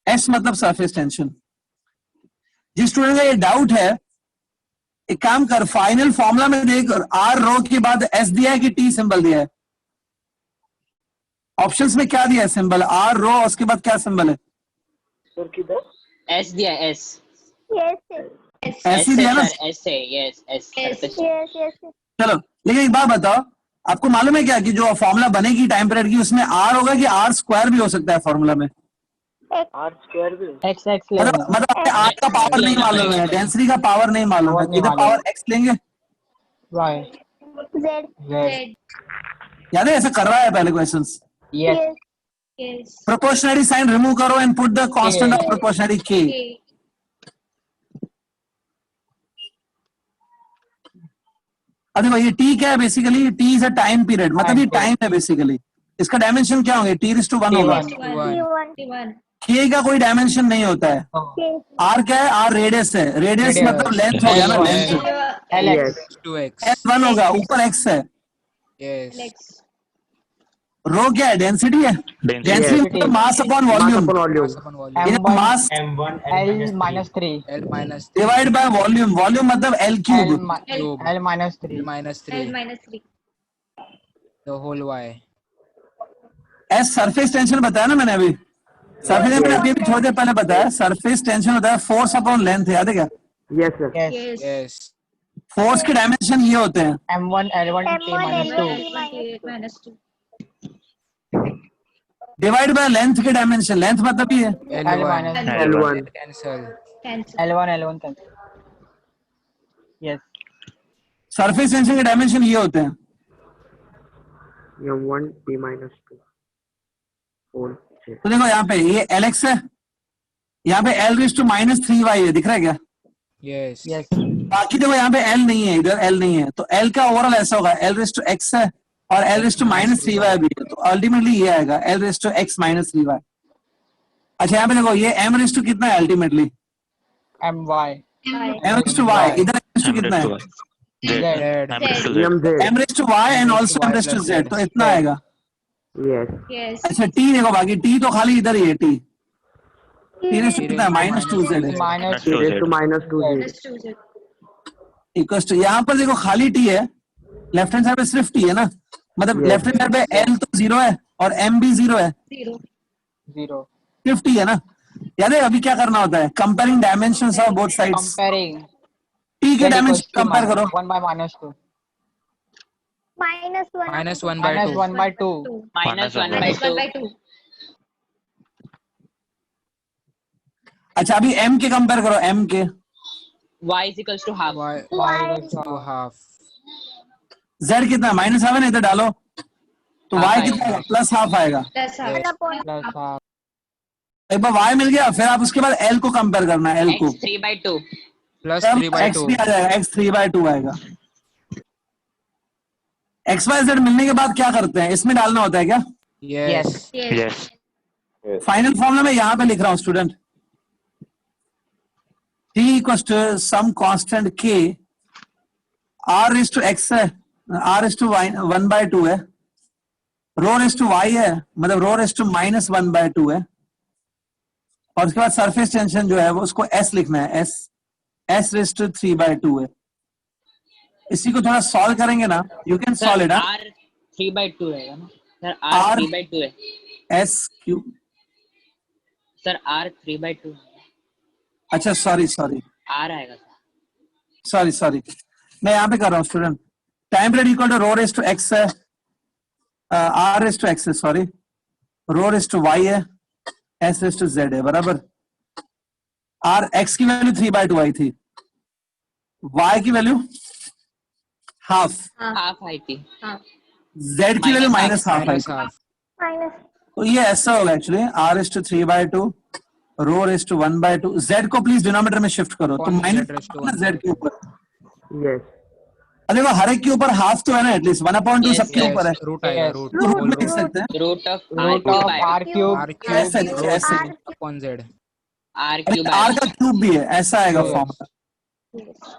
[SPEAKER 1] एस मतलब सरफेस टेंशन। जिस स्टूडेंट का ये डाउट है, एक काम कर, फाइनल फॉर्मूला में देख, आर रो के बाद एस दिया है कि टी सिंबल दिया है, ऑप्शंस में क्या दिया है सिंबल, आर रो, उसके बाद क्या सिंबल है,
[SPEAKER 9] सर किधर?
[SPEAKER 7] एस दिया, एस
[SPEAKER 1] एस ही दिया ना।
[SPEAKER 7] सर, एस है, यस, एस सरफेस।
[SPEAKER 1] चलो, लेकिन एक बात बताओ, आपको मालूम है क्या कि जो फॉर्मूला बनेगी टाइम पीरियड की, उसमें आर होगा कि आर स्क्वायर भी हो सकता है फॉर्मूला में,
[SPEAKER 9] R square भी?
[SPEAKER 4] X लेंगे.
[SPEAKER 1] मतलब आर का पावर नहीं मालूम है, डेंसिटी का पावर नहीं मालूम है, इधर पावर एक्स लेंगे,
[SPEAKER 4] Y.
[SPEAKER 8] Z.
[SPEAKER 1] याद है ऐसा कर रहा है पहले questions.
[SPEAKER 4] Yes.
[SPEAKER 8] Yes.
[SPEAKER 1] Proportionality sign remove करो and put the constant of proportionality के।
[SPEAKER 8] K.
[SPEAKER 1] अब देखो ये टी क्या है, basically T is a time period, मतलब ये टाइम है बेसिकली, इसका डायमेंशन क्या होंगे, टी इज टू 1 होगा,
[SPEAKER 8] T1.
[SPEAKER 1] के का कोई डायमेंशन नहीं होता है, आर क्या है, आर रेडियस है, रेडियस
[SPEAKER 4] Radius.
[SPEAKER 1] मतलब लेंथ हो गया ना, लेंथ,
[SPEAKER 4] LX.
[SPEAKER 5] 2x.
[SPEAKER 1] एस 1 होगा, ऊपर एक्स है,
[SPEAKER 5] Yes.
[SPEAKER 8] Lex.
[SPEAKER 1] रो क्या है? डेंसिटी है।
[SPEAKER 6] Density.
[SPEAKER 1] डेंसिटी मतलब mass upon volume.
[SPEAKER 5] Mass upon volume.
[SPEAKER 1] ये mass
[SPEAKER 4] L minus 3.
[SPEAKER 5] L minus 3.
[SPEAKER 1] Divide by volume. Volume मतलब L cube.
[SPEAKER 5] Cube.
[SPEAKER 4] L minus 3.
[SPEAKER 5] L minus
[SPEAKER 8] L
[SPEAKER 5] 3.
[SPEAKER 8] minus 3.
[SPEAKER 5] The whole y.
[SPEAKER 1] S surface tension बताया ना मैंने अभी। सरफेस मैंने अभी थोड़ी देर पहले बताया। सरफेस टेंशन होता है फोर्स अपॉन लेंथ, याद है क्या?
[SPEAKER 4] Yes.
[SPEAKER 8] Yes.
[SPEAKER 5] Yes.
[SPEAKER 1] फोर्स के डायमेंशन ये होते हैं।
[SPEAKER 4] M1 L1 T minus 2.
[SPEAKER 8] L1 T minus 2.
[SPEAKER 1] Divide by length के डायमेंशन। लेंथ मतलब ये है
[SPEAKER 5] L1.
[SPEAKER 4] minus
[SPEAKER 6] L1.
[SPEAKER 5] Cancel.
[SPEAKER 8] Cancel.
[SPEAKER 4] L1 cancel. Yes.
[SPEAKER 1] Surface tension के डायमेंशन ये होते हैं।
[SPEAKER 4] M1 T minus 2.
[SPEAKER 1] तो देखो यहाँ पे ये LX है, यहाँ पे L raised to minus 3y है, दिख रहा है क्या?
[SPEAKER 5] Yes.
[SPEAKER 4] Yes.
[SPEAKER 1] बाकी देखो यहाँ पे L नहीं है, इधर L नहीं है, तो L का ओवरऑल ऐसा होगा L रेज़ टू x है और L raised to minus 3y भी है, तो अल्टीमेटली ये आएगा L raised to x minus 3y। अच्छा यहाँ पे देखो ये M रेज़ टू कितना है ultimately?
[SPEAKER 4] MY.
[SPEAKER 1] M raised to y, इधर M रेज़ टू
[SPEAKER 6] M
[SPEAKER 1] कितना
[SPEAKER 6] raised
[SPEAKER 1] है?
[SPEAKER 6] to Y. Z.
[SPEAKER 5] Z.
[SPEAKER 6] M raised to Z.
[SPEAKER 1] M raised to y and also M raised to z, तो इतना आएगा।
[SPEAKER 8] Yes.
[SPEAKER 1] अच्छा T देखो, बाकी T तो खाली इधर ही है, T रेज़ टू कितना है? माइनस 2z है।
[SPEAKER 4] Minus
[SPEAKER 6] T raised to
[SPEAKER 4] minus 2.
[SPEAKER 8] Minus 2Z.
[SPEAKER 1] Equals to, यहाँ पर देखो खाली T है, लेफ्ट हैंड साइड पे सिर्फ T है ना, मतलब लेफ्ट हैंड साइड पे L तो 0 है और M भी 0 है,
[SPEAKER 8] 0.
[SPEAKER 4] 0.
[SPEAKER 1] सिर्फ T है ना। याद है अभी क्या करना होता है? Comparing dimensions of both sides.
[SPEAKER 4] Comparing.
[SPEAKER 1] T के
[SPEAKER 4] Z
[SPEAKER 1] dimension
[SPEAKER 4] equals to
[SPEAKER 1] compare करो।
[SPEAKER 4] 1 by minus 2.
[SPEAKER 8] Minus 1.
[SPEAKER 5] Minus 1 by
[SPEAKER 4] Minus
[SPEAKER 5] 2.
[SPEAKER 4] 1 by 2.
[SPEAKER 7] Minus 1 by
[SPEAKER 8] Minus 1 by
[SPEAKER 7] 2.
[SPEAKER 8] 2.
[SPEAKER 1] अच्छा अभी M के कंपेयर करो, M के।
[SPEAKER 7] Y is equals to half.
[SPEAKER 5] Y
[SPEAKER 4] Y
[SPEAKER 5] to half.
[SPEAKER 1] Z कितना? माइनस 7 है, इधर डालो तो
[SPEAKER 7] Half
[SPEAKER 1] Y
[SPEAKER 7] आएगा।
[SPEAKER 1] कितना आएगा? प्लस हाफ आएगा।
[SPEAKER 8] Plus half.
[SPEAKER 4] plus half.
[SPEAKER 1] एक बार Y मिल गया, फिर आप उसके बाद L को कंपेयर करना है, L को।
[SPEAKER 7] X 3 by 2.
[SPEAKER 5] Plus
[SPEAKER 1] तब
[SPEAKER 5] 3 by
[SPEAKER 1] X
[SPEAKER 5] 2.
[SPEAKER 1] भी आ जाएगा, X 3 by 2 आएगा। X Y Z मिलने के बाद क्या करते हैं? इसमें डालना होता है क्या?
[SPEAKER 5] Yes.
[SPEAKER 8] Yes.
[SPEAKER 6] Yes.
[SPEAKER 1] Final formula में यहाँ पे लिख रहा हूँ student, T equals to some constant K, R raised to X है, R रेज़ टू 1 by 2 है, रो रेज़ टू Y है, मतलब रो रेज़ टू माइनस 1 by 2 है, और उसके बाद सरफेस टेंशन जो है वो उसको S लिखना है, S रेज़ टू 3 by 2 है। इसी को थोड़ा सॉल्व करेंगे ना, you can
[SPEAKER 7] Sir,
[SPEAKER 1] solve it.
[SPEAKER 7] R 3 by 2 रहेगा ना? Sir, R
[SPEAKER 1] R
[SPEAKER 7] 3 by 2 है.
[SPEAKER 1] S Q,
[SPEAKER 7] Sir, R 3 by 2.
[SPEAKER 1] अच्छा सॉरी
[SPEAKER 7] R आएगा sir.
[SPEAKER 1] सॉरी मैं यहाँ पे कर रहा हूँ student. Time period equal to rho raised to x है, R रेज़ टू x है, sorry, rho raised to y है, S रेज़ टू z है, बराबर। R x की वैल्यू 3 by 2 आई थी, y की वैल्यू हाफ,
[SPEAKER 7] Half आई थी.
[SPEAKER 8] Half.
[SPEAKER 1] z की वैल्यू माइनस हाफ आई
[SPEAKER 5] Minus
[SPEAKER 1] थी।
[SPEAKER 5] half.
[SPEAKER 1] तो ये ऐसा होगा actually, R raised to 3 by 2, rho raised to 1 by 2, z को प्लीज डिनोमिनेटर में शिफ्ट करो, तो
[SPEAKER 5] Upon
[SPEAKER 1] minus
[SPEAKER 5] Z raised to 1
[SPEAKER 1] z के ऊपर।
[SPEAKER 4] Yes.
[SPEAKER 1] अरे वो हर एक के ऊपर हाफ तो है ना, एटलीस्ट 1/2
[SPEAKER 7] Yes,
[SPEAKER 1] सबके ऊपर है,
[SPEAKER 5] Yes. Root आएगा. Root.
[SPEAKER 1] तो रूट
[SPEAKER 5] Whole
[SPEAKER 1] में लिख
[SPEAKER 5] root.
[SPEAKER 1] सकते हैं।
[SPEAKER 7] Root of R
[SPEAKER 4] Root
[SPEAKER 7] cube
[SPEAKER 4] of
[SPEAKER 7] आएगा.
[SPEAKER 4] R cube.
[SPEAKER 5] R cube.
[SPEAKER 1] ऐसे नीचे, ऐसे
[SPEAKER 5] root
[SPEAKER 1] नीचे।
[SPEAKER 5] upon Z.
[SPEAKER 7] R
[SPEAKER 1] अरे
[SPEAKER 7] cube
[SPEAKER 1] R
[SPEAKER 7] आएगा.
[SPEAKER 1] का क्यूब भी है, ऐसा आएगा
[SPEAKER 4] Yes.
[SPEAKER 1] फॉर्मूला।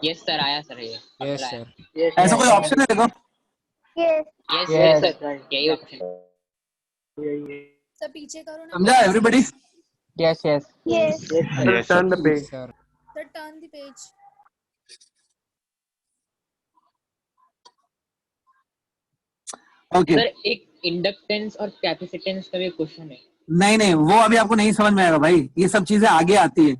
[SPEAKER 7] Yes sir, आया sir ये.
[SPEAKER 5] Yes
[SPEAKER 7] आया.
[SPEAKER 5] sir.
[SPEAKER 1] ऐसा कोई ऑप्शन है देखो?
[SPEAKER 7] Yes
[SPEAKER 4] Yes.
[SPEAKER 7] sir. यही option.
[SPEAKER 10] सर पीछे करो ना.
[SPEAKER 1] समझा everybody?
[SPEAKER 4] Yes.
[SPEAKER 6] Yes.
[SPEAKER 4] Turn the page.
[SPEAKER 5] Sir.
[SPEAKER 10] Sir turn the page.
[SPEAKER 1] Okay,
[SPEAKER 7] Sir, एक इंडक्टेंस और कैपेसिटेंस का भी क्वेश्चन है.
[SPEAKER 1] नहीं वो अभी आपको नहीं समझ में आएगा भाई, ये सब चीजें आगे आती है।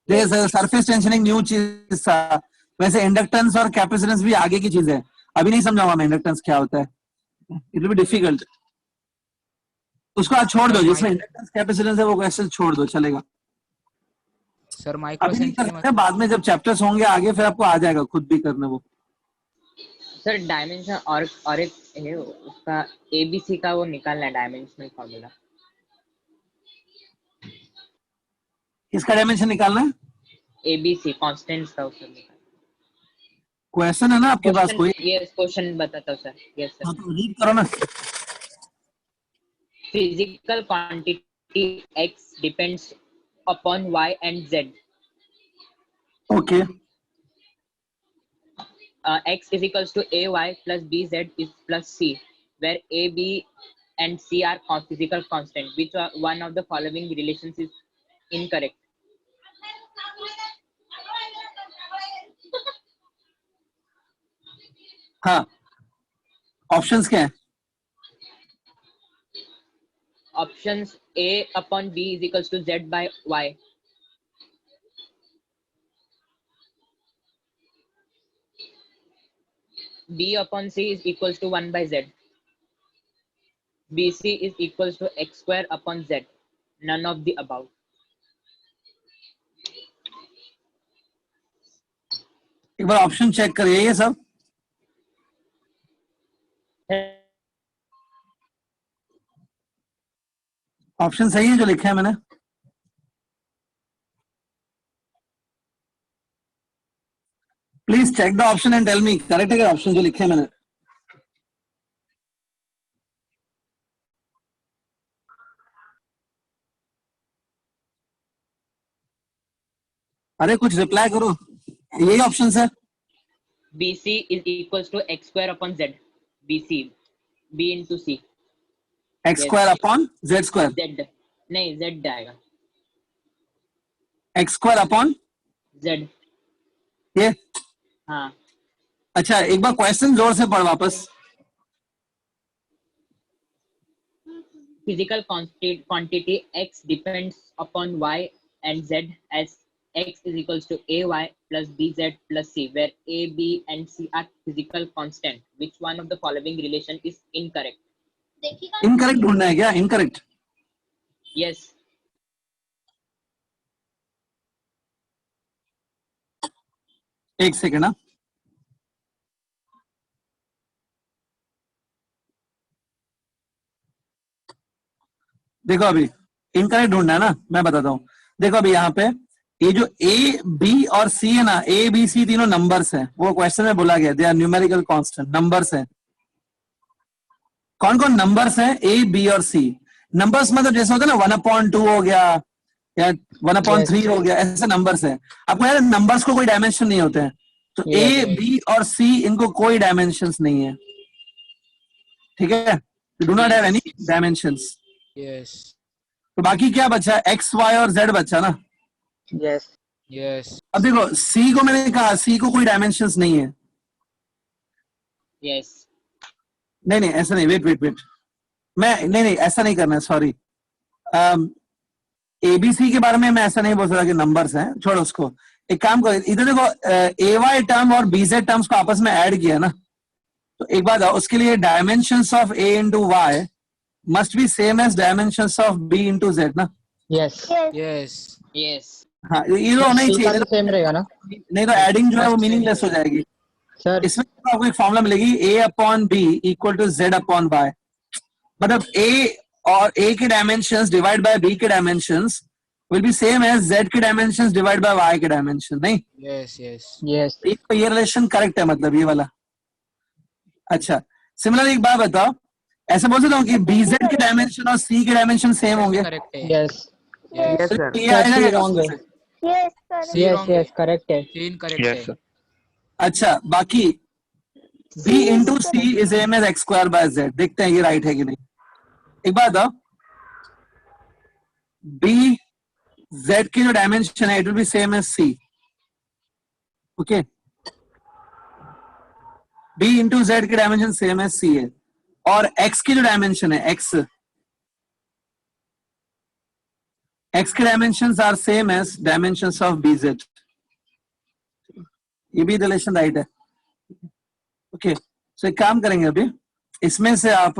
[SPEAKER 1] जैसे सरफेस टेंशन एक न्यू चीज था, वैसे इंडक्टेंस और कैपेसिटेंस भी आगे की चीज है। अभी नहीं समझाऊंगा मैं इंडक्टेंस क्या होता है, इट विल बी डिफिकल्ट। उसको आज छोड़ दो, जिसमें इंडक्टेंस कैपेसिटेंस है वो क्वेश्चन छोड़ दो, चलेगा।
[SPEAKER 5] Sir, my
[SPEAKER 1] अभी नहीं
[SPEAKER 5] question
[SPEAKER 1] कर सकते, बाद में जब चैप्टर्स होंगे आगे फिर आपको आ जाएगा खुद भी करने वो।
[SPEAKER 7] सर डायमेंशन और एक है उसका एबीसी का वो निकालना है, डायमेंशनल फार्मूला.
[SPEAKER 1] किसका डायमेंशन निकालना है?
[SPEAKER 7] एबीसी कांस्टेंट्स का उसका निकालना.
[SPEAKER 1] क्वेश्चन है ना आपके पास कोई?
[SPEAKER 7] यस क्वेश्चन बताता हूँ सर. यस
[SPEAKER 1] हाँ
[SPEAKER 7] सर.
[SPEAKER 1] तो रीड करो ना।
[SPEAKER 7] Physical quantity x depends upon y and z.
[SPEAKER 1] Okay,
[SPEAKER 7] X is equals to ay plus bz is plus c, where a, b and C are physical constant. Which one of the following relations is incorrect?
[SPEAKER 1] हाँ, ऑप्शंस क्या है?
[SPEAKER 7] Options A upon B is equals to Z by Y. B upon C is equals to 1 by Z. BC is equals to X square upon Z. None of the above.
[SPEAKER 1] एक बार ऑप्शन चेक करिए ये सब. ऑप्शन सही है जो लिखा है मैंने? Please check the option and tell me correct है क्या ऑप्शन जो लिखे हैं मैंने? अरे कुछ रिप्लाई करो. यही ऑप्शन है.
[SPEAKER 7] BC is equals to X square upon Z. BC. B into C.
[SPEAKER 1] X square upon Z square.
[SPEAKER 7] Z. नहीं Z आएगा.
[SPEAKER 1] X square upon
[SPEAKER 7] Z.
[SPEAKER 1] ये.
[SPEAKER 7] हाँ.
[SPEAKER 1] अच्छा एक बार क्वेश्चन जोर से पढ़ वापस.
[SPEAKER 7] Physical quantity X depends upon Y and Z as X is equals to AY plus BZ plus C, where A, B and C are physical constant. Which one of the following relation is incorrect?
[SPEAKER 1] Incorrect ढूंढना है क्या? इनकरेक्ट.
[SPEAKER 7] Yes.
[SPEAKER 1] एक सेकेंड ना. देखो अभी इनकरेक्ट ढूंढना है ना. मैं बताता हूं. देखो अभी यहाँ पे ये जो ए बी और सी है ना, ए बी सी तीनों नंबर्स हैं. वो क्वेश्चन में बोला गया they are numerical constant. Numbers हैं. कौन कौन नंबर्स हैं? ए बी और सी. नंबर्स मतलब जैसे होता है ना 1/2 हो गया या 1/3 हो गया, ऐसे नंबर्स हैं. आपको यार नंबर्स को कोई डायमेंशन नहीं होते हैं. तो ए बी और सी इनको कोई डायमेंशंस नहीं है. ठीक है. Do not have any dimensions.
[SPEAKER 5] Yes.
[SPEAKER 1] तो बाकी क्या बचा? एक्स वाई और जेड बचा ना.
[SPEAKER 4] Yes.
[SPEAKER 5] Yes.
[SPEAKER 1] अब देखो सी को मैंने कहा सी को कोई डायमेंशंस नहीं है.
[SPEAKER 7] Yes.
[SPEAKER 1] नहीं ऐसा नहीं. वेट मैं नहीं ऐसा नहीं करना है. सॉरी. एबीसी के बारे में मैं ऐसा नहीं बोल सकता कि नंबर्स हैं. छोड़ो उसको. एक काम करो इधर देखो ए वाई टर्म और बीजेड टर्म्स को आपस में ऐड किया ना. तो एक बात उसके लिए dimensions of A into Y must be same as dimensions of b into z ना.
[SPEAKER 4] Yes.
[SPEAKER 5] Yes.
[SPEAKER 7] Yes.
[SPEAKER 1] हाँ ये तो होना ही चाहिए.
[SPEAKER 4] सेम रहेगा ना.
[SPEAKER 1] नहीं तो एडिंग जो है वो मीनिंगलेस हो जाएगी.
[SPEAKER 4] सर
[SPEAKER 1] इसमें आपको एक फॉर्मूला मिलेगी a upon b equal to z upon y. मतलब a और a के डायमेंशंस डिवाइड बाय b के dimensions will be same as z के डायमेंशंस डिवाइड बाय y के डायमेंशन. नहीं.
[SPEAKER 5] Yes. Yes.
[SPEAKER 4] yes.
[SPEAKER 1] ये रिलेशन करेक्ट है मतलब ये वाला. अच्छा सिमिलर एक बात बताओ. ऐसे बोल सकता हूँ कि BZ के डायमेंशन और C के डायमेंशन सेम होंगे.
[SPEAKER 5] Correct है.
[SPEAKER 4] Yes.
[SPEAKER 5] Yes.
[SPEAKER 6] Yes, sir.
[SPEAKER 1] ये आएगा
[SPEAKER 4] C
[SPEAKER 1] क्या
[SPEAKER 4] wrong है.
[SPEAKER 1] क्वेश्चन से?
[SPEAKER 3] Yes, sir.
[SPEAKER 5] C
[SPEAKER 4] Yes.
[SPEAKER 5] wrong है.
[SPEAKER 4] Yes. Correct है.
[SPEAKER 5] C incorrect
[SPEAKER 6] Yes,
[SPEAKER 5] है.
[SPEAKER 6] sir.
[SPEAKER 1] अच्छा बाकी B into C is M as x square by Z. देखते हैं ये राइट है कि नहीं. एक बात बताओ. B Z की जो डायमेंशन है it will be same as C. Okay. B into Z की डायमेंशन सेम एज C है. और x की जो डायमेंशन है x के dimensions are same as dimensions of BZ. ये भी रिलेशन राइट है. ओके सो एक काम करेंगे अभी इसमें से आप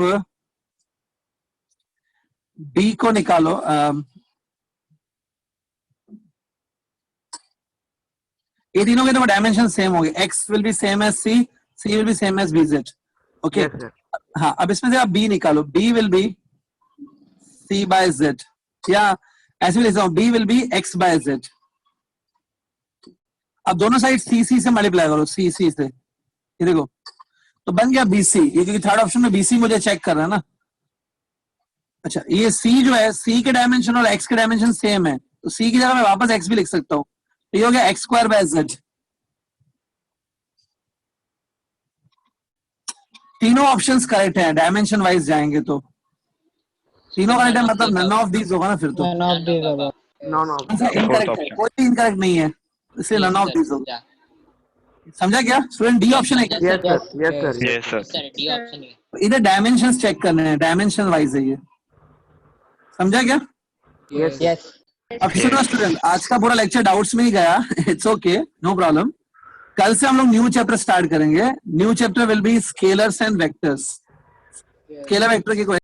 [SPEAKER 1] B को निकालो. ये तीनों के तो डायमेंशन सेम हो गए. x will be same as C, C will be same as BZ. Okay.
[SPEAKER 6] Yes, sir.
[SPEAKER 1] हाँ अब इसमें से आप B निकालो. B will be C by Z या ऐसे भी लिख सकता हूं B will be X by Z. अब दोनों साइड CC से मल्टीप्लाई करो. CC से ये देखो तो बन गया BC. ये क्योंकि थर्ड ऑप्शन में BC मुझे चेक करना है ना. अच्छा ये C जो है C के डायमेंशन और X के डायमेंशन सेम है तो C की जगह मैं वापस X भी लिख सकता हूँ. तो ये हो गया X स्क्वायर बाय Z. तीनों ऑप्शंस करेक्ट हैं डायमेंशन वाइज जाएंगे तो. तीनों करेक्ट है मतलब नन ऑफ दीज होगा ना फिर तो।
[SPEAKER 4] None of these above.
[SPEAKER 6] No, no.
[SPEAKER 1] Incorrect है, कोई भी इनकरेक्ट नहीं है, इसलिए
[SPEAKER 7] Yes,
[SPEAKER 1] none of
[SPEAKER 7] sir.
[SPEAKER 1] These होगा।
[SPEAKER 7] Yeah.
[SPEAKER 1] समझा क्या स्टूडेंट? डी ऑप्शन है क्या?
[SPEAKER 6] Yes, sir. Yes, sir.
[SPEAKER 11] Yes, sir.
[SPEAKER 7] Sir, D option है.
[SPEAKER 1] इधर डायमेंशंस चेक करने हैं, डायमेंशन वाइज है ये, समझा क्या?
[SPEAKER 6] Yes.
[SPEAKER 4] Yes.
[SPEAKER 1] अब सुनो स्टूडेंट, आज का पूरा लेक्चर डाउट्स में ही गया, इट्स ओके, नो प्रॉब्लम। कल से हम लोग न्यू चैप्टर स्टार्ट करेंगे। New chapter will be scalars and vectors. Scalar vector की